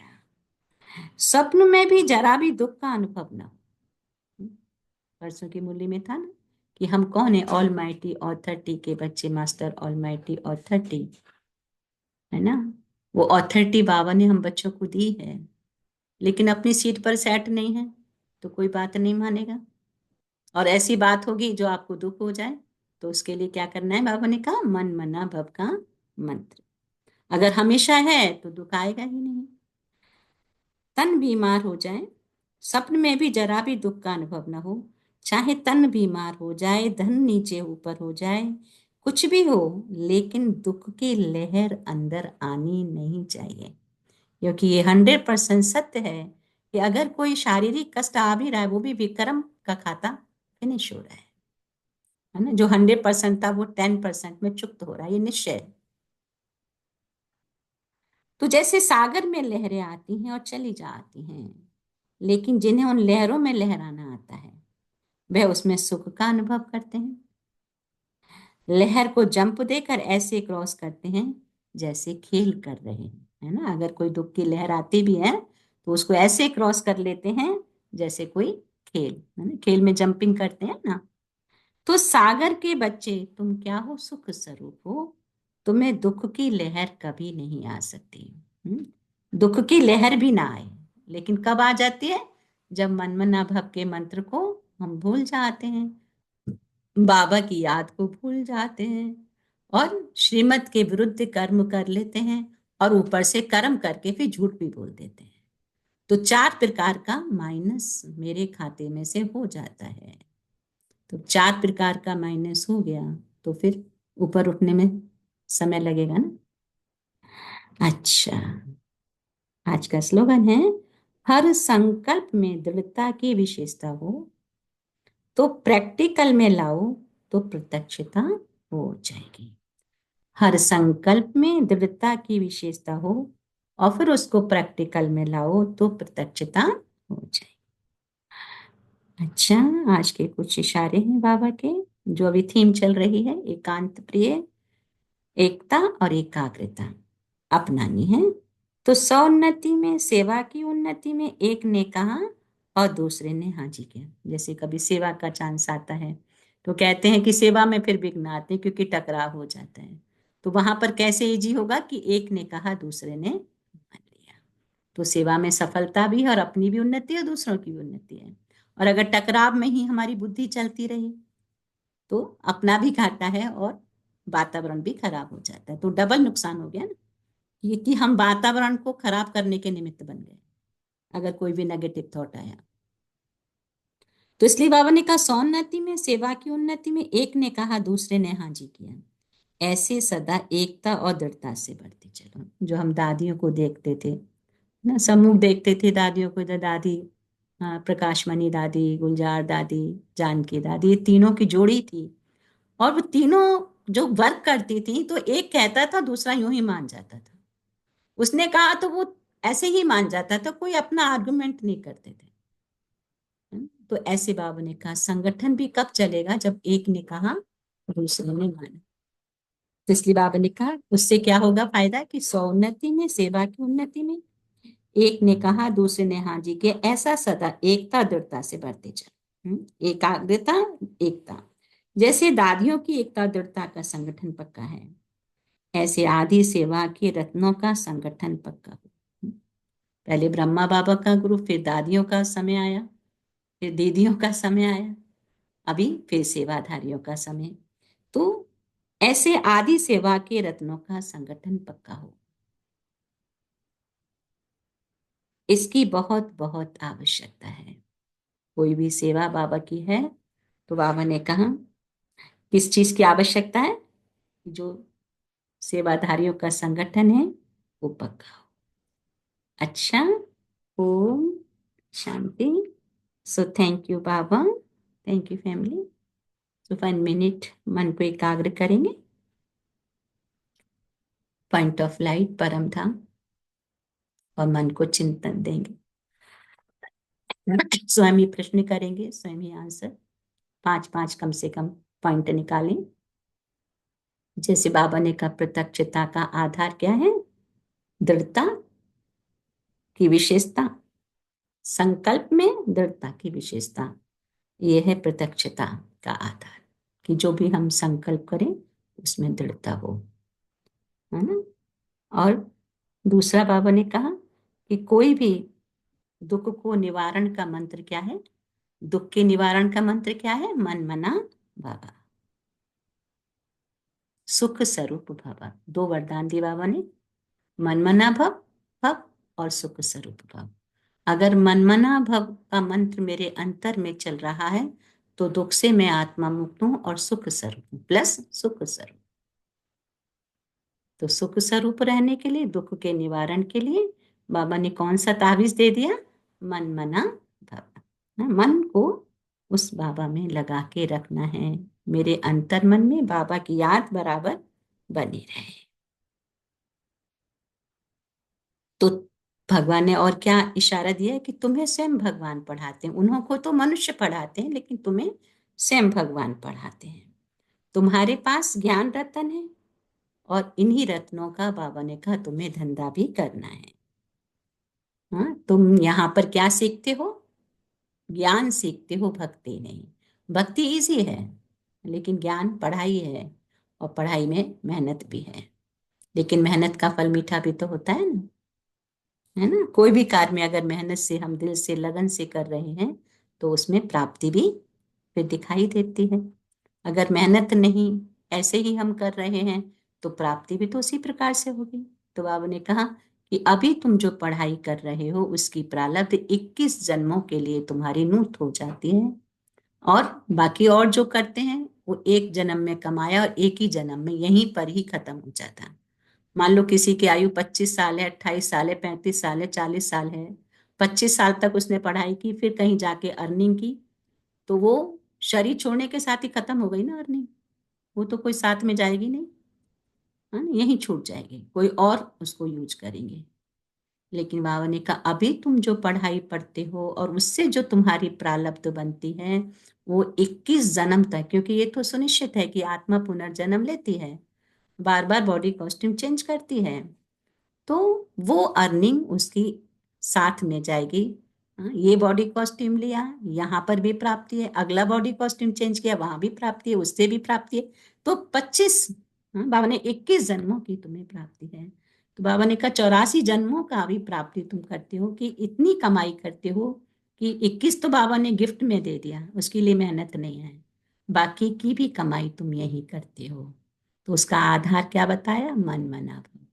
स्वप्न में भी जरा भी दुख का अनुभव ना हो। परसों की मुरली में था ना कि हम कौन है, ऑल माइटी ऑथरिटी के बच्चे, मास्टर ऑल माइटी ऑथरिटी, है ना। वो ऑथरिटी बाबा ने हम बच्चों को दी है, लेकिन अपनी सीट पर सेट नहीं है तो कोई बात नहीं मानेगा। और ऐसी बात होगी जो आपको दुख हो जाए तो उसके लिए क्या करना है, बाबा ने कहा मन मना भव का मंत्र। अगर हमेशा है तो दुख आएगा ही नहीं। तन बीमार हो जाए, स्वप्न में भी जरा भी दुख का अनुभव न हो, चाहे तन बीमार हो जाए, धन नीचे ऊपर हो जाए, कुछ भी हो, लेकिन दुख की लहर अंदर आनी नहीं चाहिए। क्योंकि ये 100% सत्य है कि अगर कोई शारीरिक कष्ट आ भी रहा है वो भी विक्रम का खाता फिनिश हो रहा है ना। जो 100% था वो 10% में चुक्त हो रहा है, ये निश्चय है। तो जैसे सागर में लहरें आती हैं और चली जाती हैं, लेकिन जिन्हें उन लहरों में लहराना आता है वह उसमें सुख का अनुभव करते हैं। लहर को जंप देकर ऐसे क्रॉस करते हैं जैसे खेल कर रहे हैं, है ना। अगर कोई दुख की लहर आती भी है तो उसको ऐसे क्रॉस कर लेते हैं जैसे कोई खेल, है ना, खेल में जंपिंग करते हैं ना। तो सागर के बच्चे तुम क्या हो, सुख स्वरूप हो। तुम्हें दुख की लहर कभी नहीं आ सकती। दुख की लहर भी ना आए, लेकिन कब आ जाती है, जब मनमना भव के मंत्र को हम भूल जाते हैं, बाबा की याद को भूल जाते हैं और श्रीमत के विरुद्ध कर्म कर लेते हैं और ऊपर से कर्म करके फिर झूठ भी बोल देते हैं। तो 4 प्रकार का माइनस मेरे खाते में से हो जाता है। तो 4 प्रकार का माइनस हो गया तो फिर ऊपर उठने में समय लगेगा ना। अच्छा, आज का स्लोगन है, हर संकल्प में दृढ़ता की विशेषता हो तो प्रैक्टिकल में लाओ तो प्रत्यक्षता हो जाएगी। हर संकल्प में दृढ़ता की विशेषता हो और फिर उसको प्रैक्टिकल में लाओ तो प्रत्यक्षता हो जाएगी। अच्छा, आज के कुछ इशारे हैं बाबा के, जो अभी थीम चल रही है, एकांत प्रिय, एकता और एकाग्रता अपनानी है। तो सौन्नति में, सेवा की उन्नति में एक ने कहा और दूसरे ने हाँ जी किया। जैसे कभी सेवा का चांस आता है तो कहते हैं कि सेवा में फिर विघ्न आते हैं क्योंकि टकराव हो जाता है। तो वहां पर कैसे इजी होगा कि एक ने कहा दूसरे ने मान लिया। तो सेवा में सफलता भी है और अपनी भी उन्नति है, दूसरों की भी उन्नति है। और अगर टकराव में ही हमारी बुद्धि चलती रही तो अपना भी घाटा है और वातावरण भी खराब हो जाता है। तो डबल नुकसान हो गया ना, ये कि हम वातावरण को खराब करने के निमित्त बन गए अगर कोई भी नेगेटिव थॉट आया। तो इसलिए बाबा ने कहा सौन्नति में, सेवा की उन्नति में एक ने कहा दूसरे ने हाँ जी किया। ऐसे सदा एकता और दृढ़ता से बढ़ते चलो। जो हम दादियों को देखते थे ना, सम्मुख देखते थे दादियों को, इधर दादी प्रकाशमणि दादी, गुलजार दादी, जानकी दादी, ये तीनों की जोड़ी थी। और वो तीनों जो वर्क करती थी तो एक कहता था दूसरा यूं ही मान जाता था। उसने कहा तो वो ऐसे ही मान जाता था, कोई अपना आर्गुमेंट नहीं करते थे। तो ऐसे बाबा ने कहा संगठन भी कब चलेगा जब एक ने कहा दूसरे ने माना। तो इसलिए बाबा ने कहा उससे क्या होगा फायदा कि सौन्नति में, सेवा की उन्नति में एक ने कहा दूसरे ने हाँ जी किया, ऐसा सदा एकता दृढ़ता से बढ़ते चलो। एकाग्रता, एकता, जैसे दादियों की एकता दृढ़ता का संगठन पक्का है, ऐसे आदि सेवा के रत्नों का संगठन पक्का हो। पहले ब्रह्मा बाबा का गुरु, फिर दादियों का समय आया, फिर दीदियों का समय आया, अभी फिर सेवाधारियों का समय। तो ऐसे आदि सेवा के रत्नों का संगठन पक्का हो, इसकी बहुत बहुत आवश्यकता है। कोई भी सेवा बाबा की है तो बाबा ने कहा किस चीज की आवश्यकता है, जो सेवाधारियों का संगठन है वो पक्का हो। अच्छा, Om Shanti. So thank you Baba, thank you family. तो 1 मिनट मन को एकाग्र करेंगे, पॉइंट ऑफ लाइट परम धाम, और मन को चिंतन देंगे। स्वयं ही प्रश्न करेंगे, स्वयं ही आंसर, 5-5 कम से कम पॉइंट निकालें। जैसे बाबा ने कहा प्रत्यक्षता का आधार क्या है, दृढ़ता की विशेषता, संकल्प में दृढ़ता की विशेषता, ये है प्रत्यक्षता का आधार, कि जो भी हम संकल्प करें उसमें दृढ़ता हो, है ना। और दूसरा बाबा ने कहा कि कोई भी दुख को निवारण का मंत्र क्या है, दुख के निवारण का मंत्र क्या है, मन मना भव, सुख स्वरूप भव। 2 वरदान दिए बाबा ने, मन मना भव भव और सुख स्वरूप भव। अगर मनमना भव का मंत्र मेरे अंतर में चल रहा है तो दुख से मैं आत्मा मुक्त हूं और सुख स्वरूप प्लस सुख स्वरूप। तो सुख स्वरूप रहने के लिए, दुख के निवारण के लिए बाबा ने कौन सा ताबीज दे दिया, मन मना भव। मन को उस बाबा में लगा के रखना है, मेरे अंतर मन में बाबा की याद बराबर बनी रहे। तो भगवान ने और क्या इशारा दिया है कि तुम्हें स्वयं भगवान पढ़ाते हैं। उन्हों को तो मनुष्य पढ़ाते हैं लेकिन तुम्हें स्वयं भगवान पढ़ाते हैं। तुम्हारे पास ज्ञान रत्न है और इन्हीं रत्नों का बाबा ने कहा तुम्हें धंधा भी करना है। हाँ, तुम यहाँ पर क्या सीखते हो, ज्ञान सीखते हो, भक्ति नहीं। भक्ति इजी है लेकिन ज्ञान पढ़ाई है, और पढ़ाई में मेहनत भी है, लेकिन मेहनत का फल मीठा भी तो होता है ना, है ना। कोई भी कार्य में अगर मेहनत से, हम दिल से, लगन से कर रहे हैं तो उसमें प्राप्ति भी फिर दिखाई देती है। अगर मेहनत नहीं, ऐसे ही हम कर रहे हैं तो प्राप्ति भी तो उसी प्रकार से होगी। तो बाबा ने कहा कि अभी तुम जो पढ़ाई कर रहे हो उसकी प्रारब्ध 21 जन्मों के लिए तुम्हारी नूत हो जाती है, और बाकी और जो करते हैं वो एक जन्म में कमाया और एक ही जन्म में यहीं पर ही खत्म हो जाता है। मान लो किसी की आयु 25 साल है, 28 साल है, 35 साल है, 40 साल है, 25 साल तक उसने पढ़ाई की, फिर कहीं जाके अर्निंग की, तो वो शरीर छोड़ने के साथ ही खत्म हो गई ना अर्निंग। वो तो कोई साथ में जाएगी नहीं, है ना, यहीं छूट जाएगी, कोई और उसको यूज करेंगे। लेकिन बाबा ने कहा अभी तुम जो पढ़ाई पढ़ते हो और उससे जो तुम्हारी प्रारब्ध बनती है वो 21 जन्म तक, क्योंकि ये तो सुनिश्चित है कि आत्मा पुनर्जन्म लेती है, बार बार बॉडी कॉस्ट्यूम चेंज करती है, तो वो अर्निंग उसकी साथ में जाएगी। हाँ, ये बॉडी कॉस्ट्यूम लिया, यहाँ पर भी प्राप्ति है, अगला बॉडी कॉस्ट्यूम चेंज किया, वहां भी प्राप्ति है, उससे भी प्राप्ति है, तो 25, बाबा ने 21 जन्मों की तुम्हें प्राप्ति है। तो बाबा ने कहा 84 जन्मों का भी प्राप्ति तुम करते हो, कि इतनी कमाई करते हो कि 21 तो बाबा ने गिफ्ट में दे दिया, उसके लिए मेहनत नहीं है, बाकी की भी कमाई तुम यही करते हो। तो उसका आधार क्या बताया? मन मना भाव,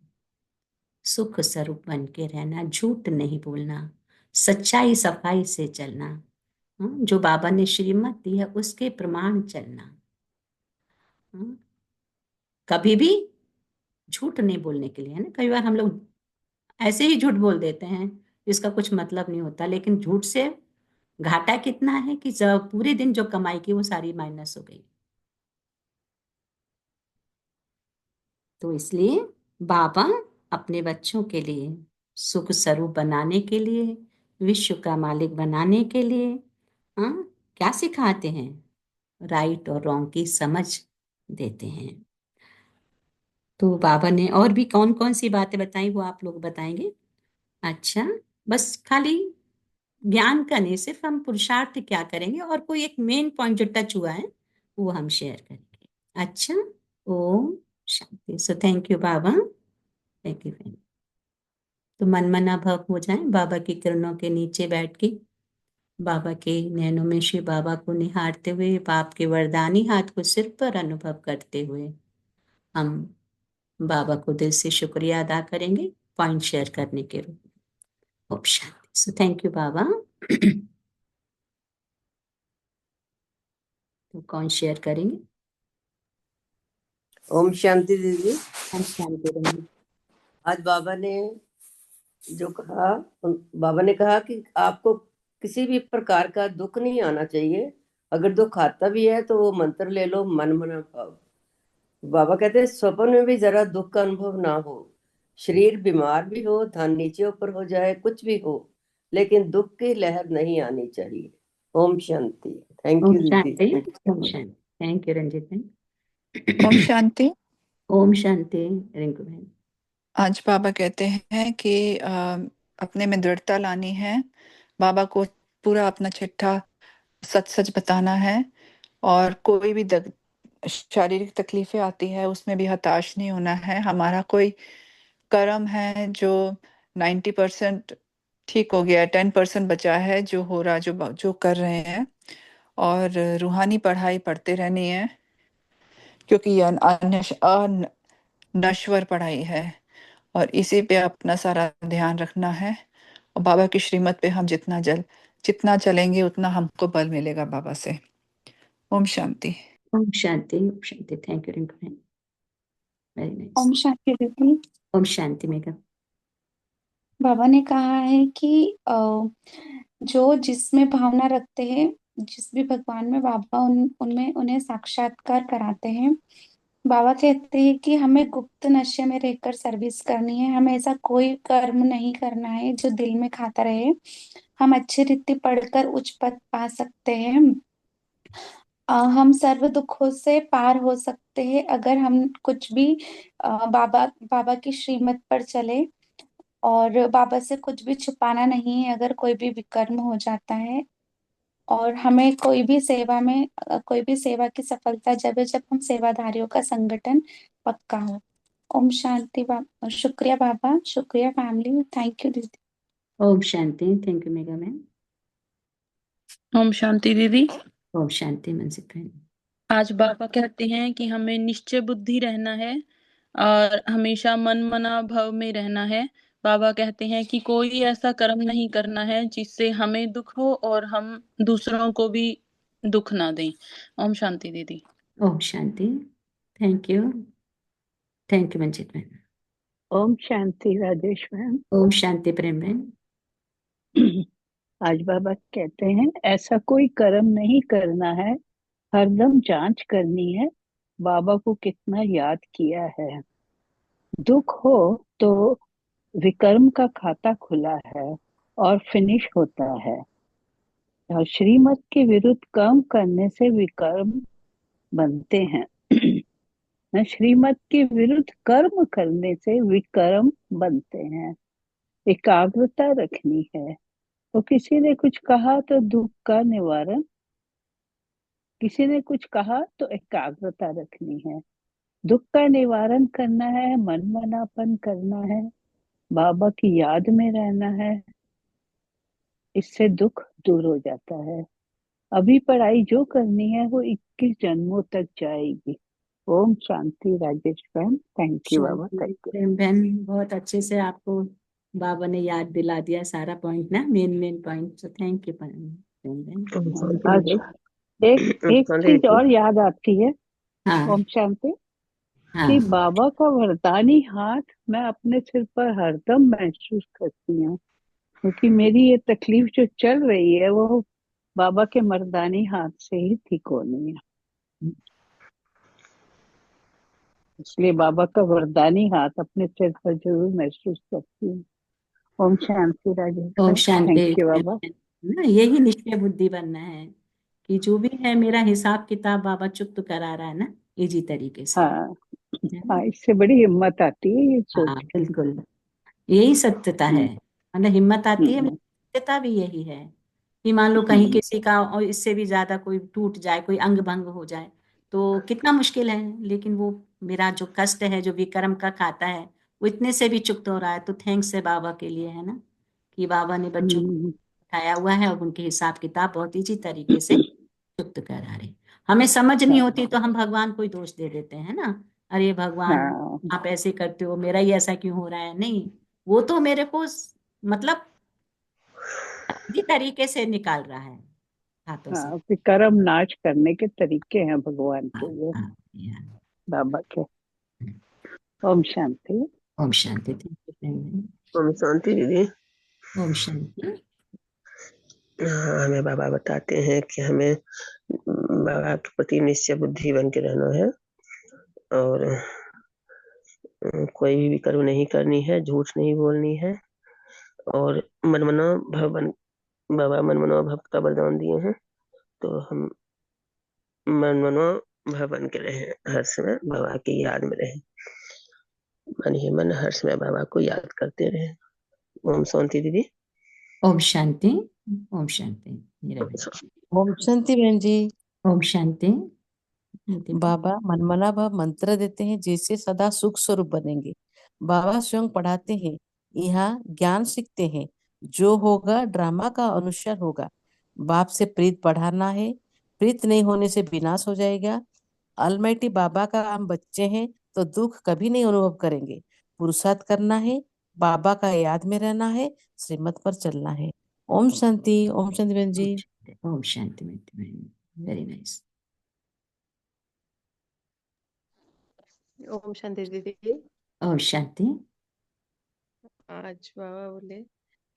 सुख स्वरूप बन के रहना, झूठ नहीं बोलना, सच्चाई सफाई से चलना, जो बाबा ने श्रीमत दी है उसके प्रमाण चलना, कभी भी झूठ नहीं बोलने के लिए, है ना। कई बार हम लोग ऐसे ही झूठ बोल देते हैं जिसका कुछ मतलब नहीं होता, लेकिन झूठ से घाटा कितना है कि जब पूरे दिन जो कमाई की वो सारी माइनस हो गई। तो इसलिए बाबा अपने बच्चों के लिए सुख स्वरूप बनाने के लिए, विश्व का मालिक बनाने के लिए, हाँ, क्या सिखाते हैं? राइट और रॉन्ग की समझ देते हैं। तो बाबा ने और भी कौन कौन सी बातें बताई वो आप लोग बताएंगे? अच्छा, बस खाली ज्ञान का नहीं, सिर्फ हम पुरुषार्थ क्या करेंगे, और कोई एक मेन पॉइंट जो टच हुआ है वो हम शेयर करेंगे। अच्छा, Om Shanti. So thank you Baba, thank you. तो मन मना भव हो जाए, बाबा की किरणों के नीचे बैठ के बाबा के नैनों में शिव बाबा को निहारते हुए, बाप के वरदानी हाथ को सिर पर अनुभव करते हुए हम बाबा को दिल से शुक्रिया अदा करेंगे पॉइंट शेयर करने के रूप में। ओम शांति। सो थैंक यू बाबा। तो कौन शेयर करेंगे? ओम शांति दीदी। ओम शांति रहेंगे। आज बाबा ने जो कहा, बाबा ने कहा कि आपको किसी भी प्रकार का दुख नहीं आना चाहिए, अगर दुख आता भी है तो वो मंत्र ले लो, मन मना भाव। बाबा कहते हैं स्वप्न में भी जरा दुख का अनुभव ना हो, शरीर बीमार भी हो, धन नीचे ऊपर हो जाए, कुछ भी हो, लेकिन दुख की लहर नहीं आनी चाहिए। ओम शांति। थैंक ओम यू दीदी। शांति। ओम शांति। थैंक यू रंजित ओम बहन। शांति। ओम शांति रिंकू बहन। आज बाबा कहते हैं कि अपने में दृढ़ता लानी है, बाबा को पूरा अपना चिट्ठा सच सच बताना है, और कोई भी शारीरिक तकलीफें आती है उसमें भी हताश नहीं होना है। हमारा कोई कर्म है जो 90% ठीक हो गया, 10% बचा है जो हो रहा, जो कर रहे हैं, और रूहानी पढ़ाई पढ़ते रहनी है, क्योंकि ये नश्वर पढ़ाई है, और इसी पे अपना सारा ध्यान रखना है। और बाबा की श्रीमत पे हम जितना चलेंगे उतना हमको बल मिलेगा बाबा से। ओम शांति। ओम शांति। ओम शांति। थैंक यू रिंकू बहन, वेरी नाइस। ओम शांति दीदी। ओम शांति मेघा। बाबा ने कहा है कि जो जिसमें भावना रखते हैं, जिस भी भगवान में, बाबा उनमें उन्हें साक्षात्कार कराते हैं। बाबा कहते हैं कि हमें गुप्त नशे में रहकर सर्विस करनी है, हमें ऐसा कोई कर्म नहीं करना है जो दिल में खाता रहे। हम अच्छी रीति पढ़कर उच्च पद पा सकते हैं। हम सर्व दुखों से पार हो सकते हैं अगर हम कुछ भी बाबा बाबा की श्रीमत पर चले, और बाबा से कुछ भी छुपाना नहीं है अगर कोई भी विकर्म हो जाता है। और हमें कोई भी सेवा की सफलता जब है जब हम सेवाधारियों का संगठन पक्का हो। ओम शांति बाबा। शुक्रिया बाबा, शुक्रिया फैमिली, थैंक यू दीदी। ओम शांति। Thank you Megha ma'am. ओम शांति दीदी। ओम शांति मनसिक बहन। आज बाबा कहते हैं कि हमें निश्चय बुद्धि रहना है और हमेशा मन मना भाव में रहना है। बाबा कहते हैं कि कोई ऐसा कर्म नहीं करना है जिससे हमें दुख हो और हम दूसरों को भी दुख ना दें। ओम शांति दीदी। ओम शांति। थैंक यू मंजित बहन। ओम शांति राजेश मैम। ओम शांति प्रेम बहन। आज बाबा कहते हैं ऐसा कोई कर्म नहीं करना है, हरदम जांच करनी है बाबा को कितना याद किया है। दुख हो तो विकर्म का खाता खुला है और फिनिश होता है। और श्रीमत के विरुद्ध कर्म करने से विकर्म बनते हैं। श्रीमत के विरुद्ध कर्म करने से विकर्म बनते हैं। एकाग्रता रखनी है। तो किसी ने कुछ कहा तो दुख का निवारण, किसी ने कुछ कहा तो एकाग्रता रखनी है। दुख का निवारण करना है, मन मनापन करना है, बाबा की याद में रहना है, इससे दुख दूर हो जाता है। अभी पढ़ाई जो करनी है वो 21 जन्मों तक जाएगी। ओम शांति। राजेश बहन, थैंक यू बाबा, शांति थैंक यू। प्रेम बहन, बहुत अच्छे से आपको बाबा ने याद दिला दिया सारा पॉइंट ना, main point. So thank you Prem बहन। अच्छा, एक चीज और याद आती है हाँ ओम शांति, कि हाँ बाबा का वरदानी हाथ मैं अपने सिर पर हरदम महसूस करती हूँ, क्योंकि मेरी ये तकलीफ जो चल रही है वो बाबा के मर्दानी हाथ से ही ठीक होनी है। इसलिए बाबा का वरदानी हाथ अपने सिर पर जरूर महसूस करती हूँ। ओम शांति राजेश ओम भाई, शांति थैंक यू प्रेम बाबा। बहन। ना यही निश्चय बुद्धि बनना है कि जो भी है मेरा हिसाब किताब बाबा चुप्त करा रहा है ना, इजी तरीके से, हाँ है हाँ, ना। इससे बड़ी हिम्मत आती है ये हाँ सोच के। बिल्कुल, यही सत्यता है। हम्म मतलब हिम्मत आती है, हम्म सत्यता भी यही है कि मान लो कहीं हम्म किसी का और इससे भी ज्यादा कोई टूट जाए, कोई अंग भंग हो जाए, तो कितना मुश्किल है। लेकिन वो मेरा जो कष्ट है, जो विक्रम का खाता है, वो इतने से भी चुक्त हो रहा है। तो थैंक्स है बाबा के लिए, है ना, कि बाबा ने बच्चों को हम्म, उठाया हुआ है और उनके हिसाब किताब बहुत इजी तरीके से चुक्त करा रहे। हमें समझ नहीं होती हाँ तो हम भगवान को ही दोष दे देते हैं ना, अरे भगवान हाँ आप ऐसे करते हो, मेरा ही ऐसा क्यों हो रहा है। नहीं, वो तो मेरे को मतलब इसी तरीके से निकाल रहा है हाथों से। हाँ, विक्रम नाश करने के तरीके हैं भगवान हाँ के ये, हाँ हाँ। बाबा के। ओम शांति। ओम शांति। Thank you friend. ओम शांति दीदी। ओम शांति। हाँ, हमें बाबा बताते हैं कि हमें बाबा के प्रति निश्चय बुद्धि बन के रहना है और कोई भी कर्म नहीं करनी है, झूठ नहीं बोलनी है और मनमना भव बाबा मनमना भव का वरदान दिए हैं। तो हम मनमना भव बन के रहे, हर समय बाबा की याद में रहे, मन ही मन हर समय बाबा को याद करते रहे। ओम शांति दीदी। ओम शांति। ओम शांति मेरा भाई। ओम शांति बहन जी। ओम शांति। बाबा मनमना भाव मंत्र देते हैं जैसे सदा सुख स्वरूप बनेंगे। बाबा स्वयं पढ़ाते हैं, यहाँ ज्ञान सीखते हैं, जो होगा ड्रामा का अनुसार होगा। बाप से प्रीत बढ़ाना है, प्रीत नहीं होने से विनाश हो जाएगा। अलमाइटी बाबा का हम बच्चे हैं तो दुख कभी नहीं अनुभव करेंगे। पुरुषार्थ करना है, बाबा का याद में रहना है, श्रीमत पर चलना है। ओम शांति। ओम शांति बहन जी। ओम शांति। Very nice. ओम शांति दीदी। ओम शांति। आज बाबा बोले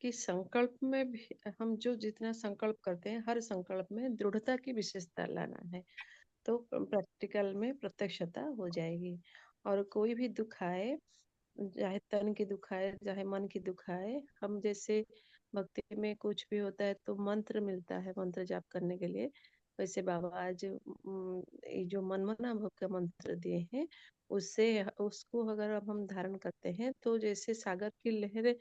कि संकल्प में भी हम जो जितना संकल्प करते हैं, हर संकल्प में दृढ़ता की विशेषता लाना है, तो प्रैक्टिकल में प्रत्यक्षता हो जाएगी। और कोई भी दुख आए, चाहे तन की दुख आए, चाहे मन की दुख आए, हम जैसे भक्ति में कुछ भी होता है तो मंत्र मिलता है, मंत्र जाप करने के लिए। वैसे बाबा आज ये जो मनमना भव का मंत्र दिए हैं, उससे उसको अगर अब हम धारण करते हैं तो जैसे सागर की लहरें,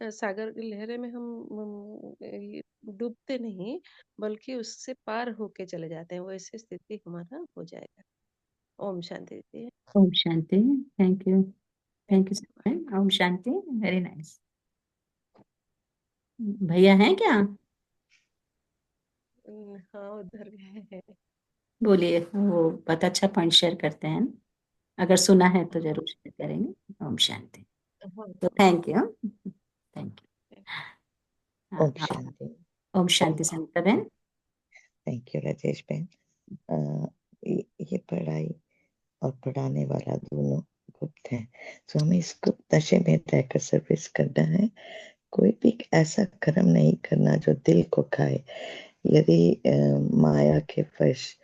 सागर की लहरें में हम ये डूबते नहीं, बल्कि उससे पार होके चले जाते हैं, वैसे स्थिति हमारा हो जाएगा। ओम शांति दीदी। ओम शांति। Thank you. Thank thank you you. So much. ओम शांति। Very nice. भैया हैं क्या? हाँ, उधर गए हैं। बोलिए, वो बहुत अच्छा पॉइंट शेयर करते हैं। अगर सुना है तो जरूर शेयर करेंगे। ओम शांति। हाँ, तो थैंक यू। Thank you. हाँ ओम हाँ। शांति। ओम शांति संता बहन। थैंक यू राजेश बहन। ये पढ़ाई और पढ़ाने वाला दोनों गुप्त है, तो हमें इस गुप्त नशे में रहकर सर्विस करना है। कोई भी ऐसा कर्म नहीं करना जो दिल को खाए। यदि माया के वश,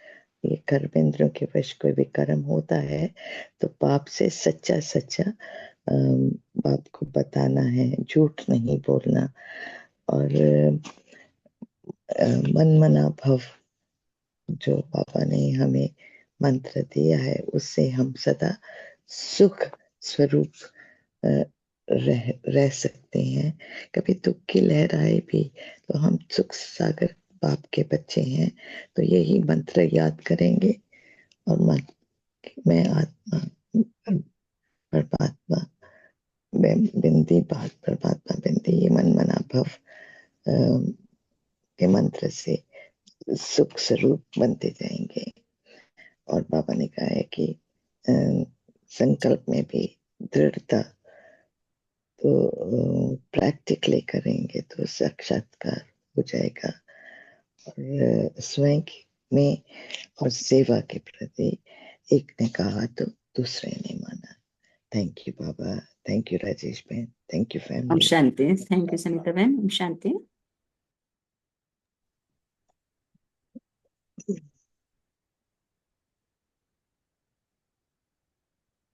ये कर्मेंद्रियों के वश कोई भी कर्म होता है तो पाप से सच्चा सच्चा बाप को बताना है, झूठ नहीं बोलना। और मन मना भव जो बाबा ने हमें मंत्र दिया है, उससे हम सदा सुख स्वरूप रह सकते हैं। कभी दुख की लहर आए भी तो हम सुख सागर बाप के बच्चे हैं, तो यही मंत्र याद करेंगे और मैं आत्मा परमात्मा बिंदी बात परमात्मा बिंदी, ये मन मना भव के मंत्र से सुख स्वरूप बनते जाएंगे। और बाबा ने कहा है कि संकल्प में भी दृढ़ता, तो प्रैक्टिकली करेंगे तो साक्षात्कार हो जाएगा। और स्वयं में और सेवा के प्रति एक ने कहा तो दूसरे ने माना। Thank you Baba, thank you Rajesh बहन, थैंक यू ओम फैमिली। शांति। थैंक यू सुनीता बहन। ओम शांति।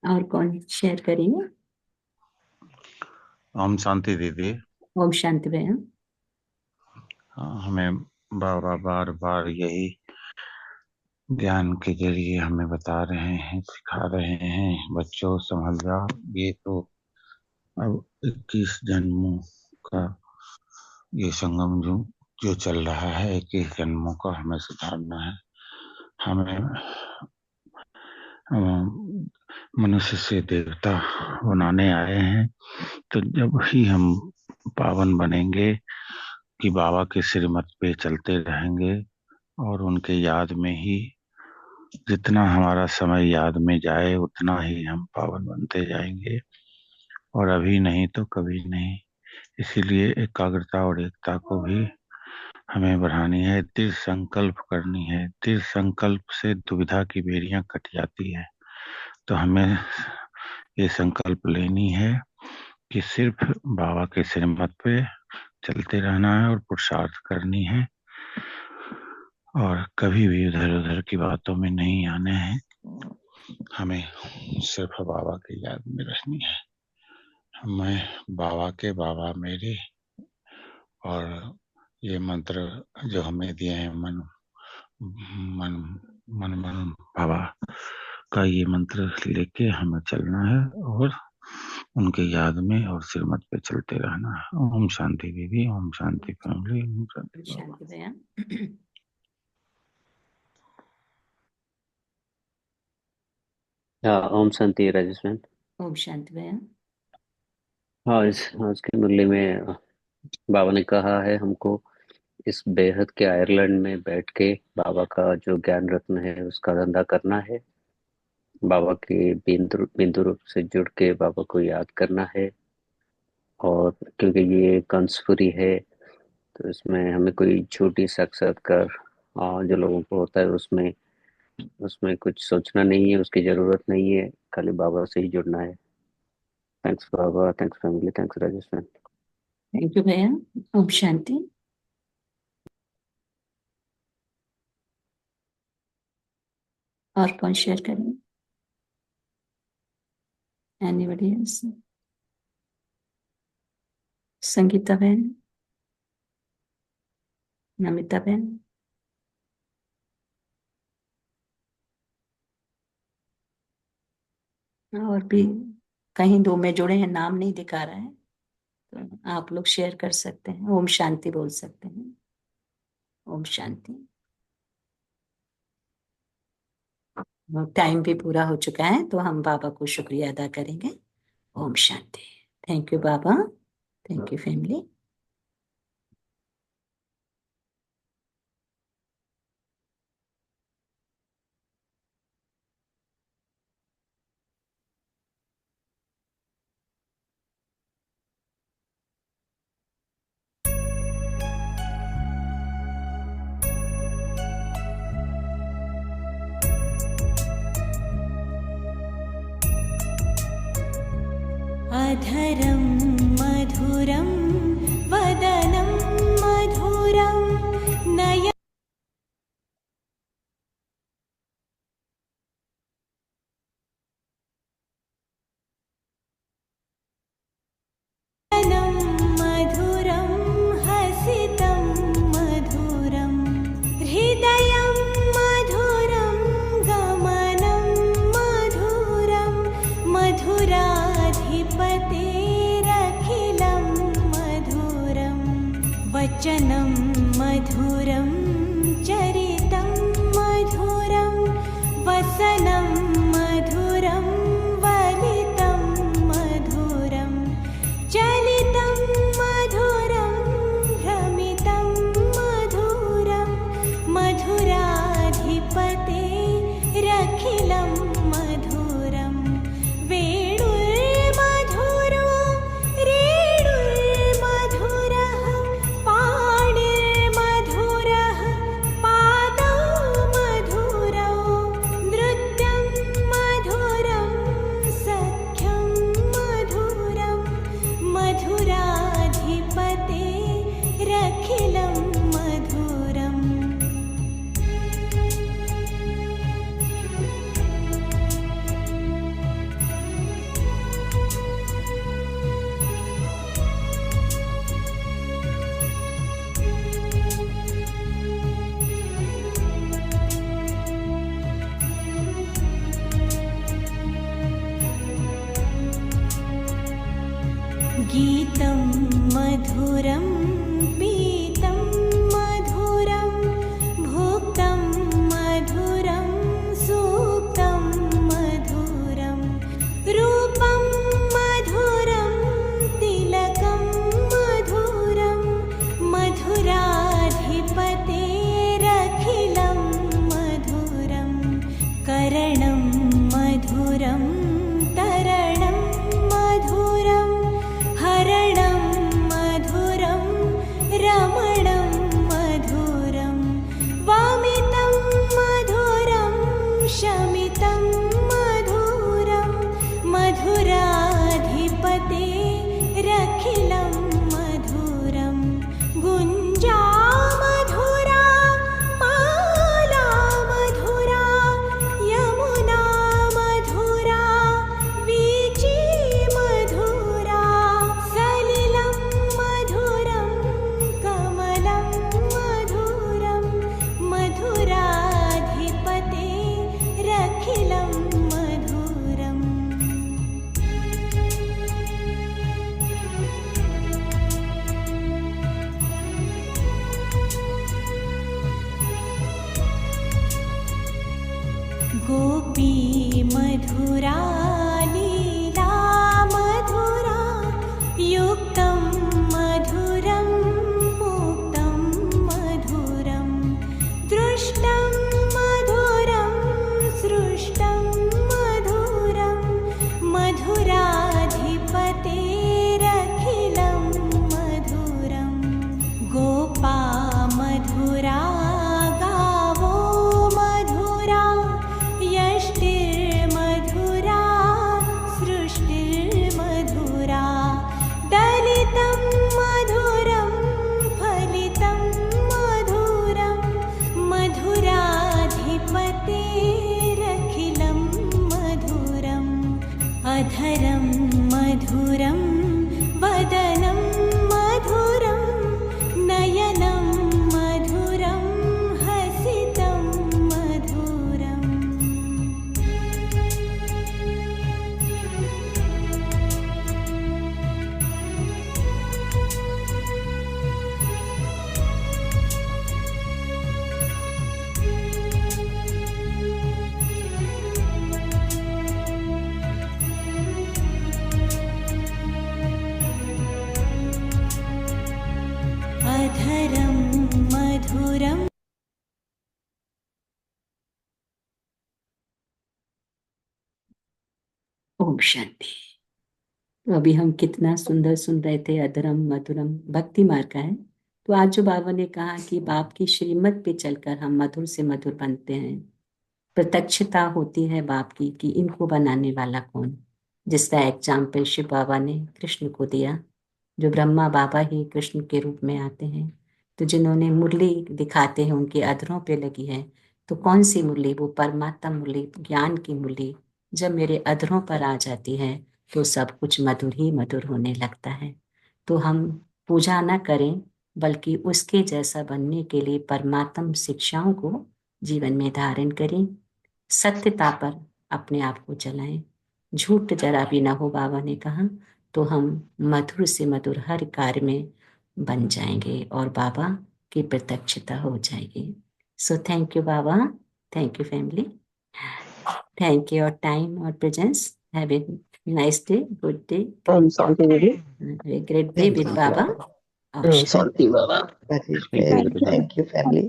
और कौन शेयर करेंगे? ओम शांति दीदी। ओम शांति बहन। हमें बाबा बार बार यही ज्ञान के जरिए हमें बता रहे हैं, सिखा रहे हैं, बच्चों संभल जाओ। ये तो अब 21 जन्मों का ये संगम जो चल रहा है, 21 जन्मों का हमें सुधारना है। हमें मनुष्य से देवता बनाने आए हैं, तो जब ही हम पावन बनेंगे कि बाबा के श्रीमत पे चलते रहेंगे और उनके याद में ही जितना हमारा समय याद में जाए उतना ही हम पावन बनते जाएंगे, और अभी नहीं तो कभी नहीं। इसीलिए एकाग्रता और एकता को भी हमें बढ़ानी है, दृढ़ संकल्प करनी है। दृढ़ संकल्प से दुविधा की बेड़ियां कट जाती है। तो हमें ये संकल्प लेनी है कि सिर्फ बाबा के श्रीमत पे चलते रहना है और पुरुषार्थ करनी है, और कभी भी इधर उधर की बातों में नहीं आने हैं। हमें सिर्फ बाबा की याद में रहनी है। मैं बाबा के बाबा मेरे, और ये मंत्र जो हमें दिए हैं मन मन मन मन बाबा का, ये मंत्र लेके हमें चलना है और उनके याद में और श्रीमत पे चलते रहना है। ओम शांति दीदी, ओम शांति फैमिली, ओम शांति बाबा। शांति बहन। ओम शांति राजेश बहन। ओम शांति बहन। हाँ, आज की मुरली में बाबा ने कहा है हमको इस बेहद के आयरलैंड में बैठ के बाबा का जो ज्ञान रत्न है उसका धंधा करना है। बाबा के बिंदु रूप से जुड़ के बाबा को याद करना है। और क्योंकि ये कंसपुरी है तो इसमें हमें कोई छोटी साक्षात्कार जो लोगों को होता है उसमें कुछ सोचना नहीं है, उसकी जरूरत नहीं है, खाली बाबा से ही जुड़ना है। थैंक्स बाबा, थैंक्स फैमिली, थैंक्स राजेश बहन। थैंक यू भैया। ओम शांति। और कौन शेयर करेंगे? Anybody else? संगीता बहन, नमिता बहन, और भी कहीं दो में जुड़े हैं, नाम नहीं दिखा रहा है, तो आप लोग शेयर कर सकते हैं, ओम शांति बोल सकते हैं। ओम शांति। टाइम भी पूरा हो चुका है तो हम बाबा को शुक्रिया अदा करेंगे। ओम शांति। Thank you Baba, thank you family. अधरं मधुरं वचनं मधुरं चरितं मधुरं वसनं मधुरं वलितं मधुरं चलितं मधुरं भ्रमितं मधुरं मधुराधिपतेरखिलं मधुरं वेणुर्मधुरो रेणुर्मधुरः पाणिर्मधुरः पादौ मधुरौ नृत्यं मधुरं सख्यं मधुरं मधुराधिपतेरखिलं मधुरम् गीतं मधुरं पीतं मधुरं भोक्तं मधुरं सूक्तं मधुरं रूपं मधुरं तिलकं मधुरं मधुराधिपतेरखिलं मधुरं करणं मधुरं तरणं मधुरं हरणं मधुरं रमणं मधुरं वामितं मधुरं शमितं मधुरं मधुराधिपतेरखिलं मधुरं गुञ्जा मधुरा माला मधुरा यमुना मधुरा वीची मधुरा सलिलं मधुरं कमलं मधुरं मधुराधिपतेरखिलं मधुरम् गोपी मधुरा लीला मधुरा युक्तं मधुरं मुक्तं मधुरं दृष्टं मधुरं सृष्टं मधुरं मधुराधिपतेरखिलं मधुरं गोपा मधुरा गावो मधुरा यष्टिर्मधुरा सृष्टिर्मधुरा दलितं मधुरं फलितं मधुरं मधुराधिपतेरखिलं मधुरम् अधरं मधुरं वदनं मधुरं नयनं मधुरं हसितं मधुरम् अधरं मधुरं ओम शांति। तो अभी हम कितना सुंदर सुन रहे थे, अधरम मधुरम भक्ति मार्ग का है। तो आज जो बाबा ने कहा कि बाप की श्रीमत पे चलकर हम मधुर से मधुर बनते हैं, प्रत्यक्षता होती है बाप की कि इनको बनाने वाला कौन। जिसका एग्जाम्पल शिव बाबा ने कृष्ण को दिया, जो ब्रह्मा बाबा ही कृष्ण के रूप में आते हैं। तो जिन्होंने मुरली दिखाते हैं उनके अधरों पे लगी है, तो कौन सी मुरली? वो परमात्मा मुरली, ज्ञान की मुरली जब मेरे अधरों पर आ जाती है तो सब कुछ मधुर ही मधुर होने लगता है। तो हम पूजा न करें, बल्कि उसके जैसा बनने के लिए परमात्म शिक्षाओं को जीवन में धारण करें, सत्यता पर अपने आप को चलाएं, झूठ जरा भी ना हो बाबा ने कहा। तो हम मधुर से मधुर हर कार्य में बन जाएंगे और बाबा की प्रत्यक्षता हो जाएगी। So thank you Baba, thank you family, thank you और टाइम और presence. Have a nice day, good day, Om Shanti Devi. Great day with Baba. Om Shanti Baba. Rajesh Thank you, bhai, Guruji. thank you family.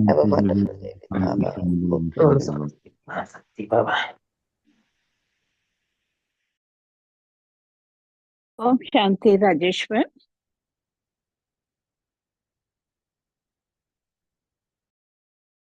Have a wonderful day with Baba. Om Shanti Baba. Om Shanti Rajeshwar.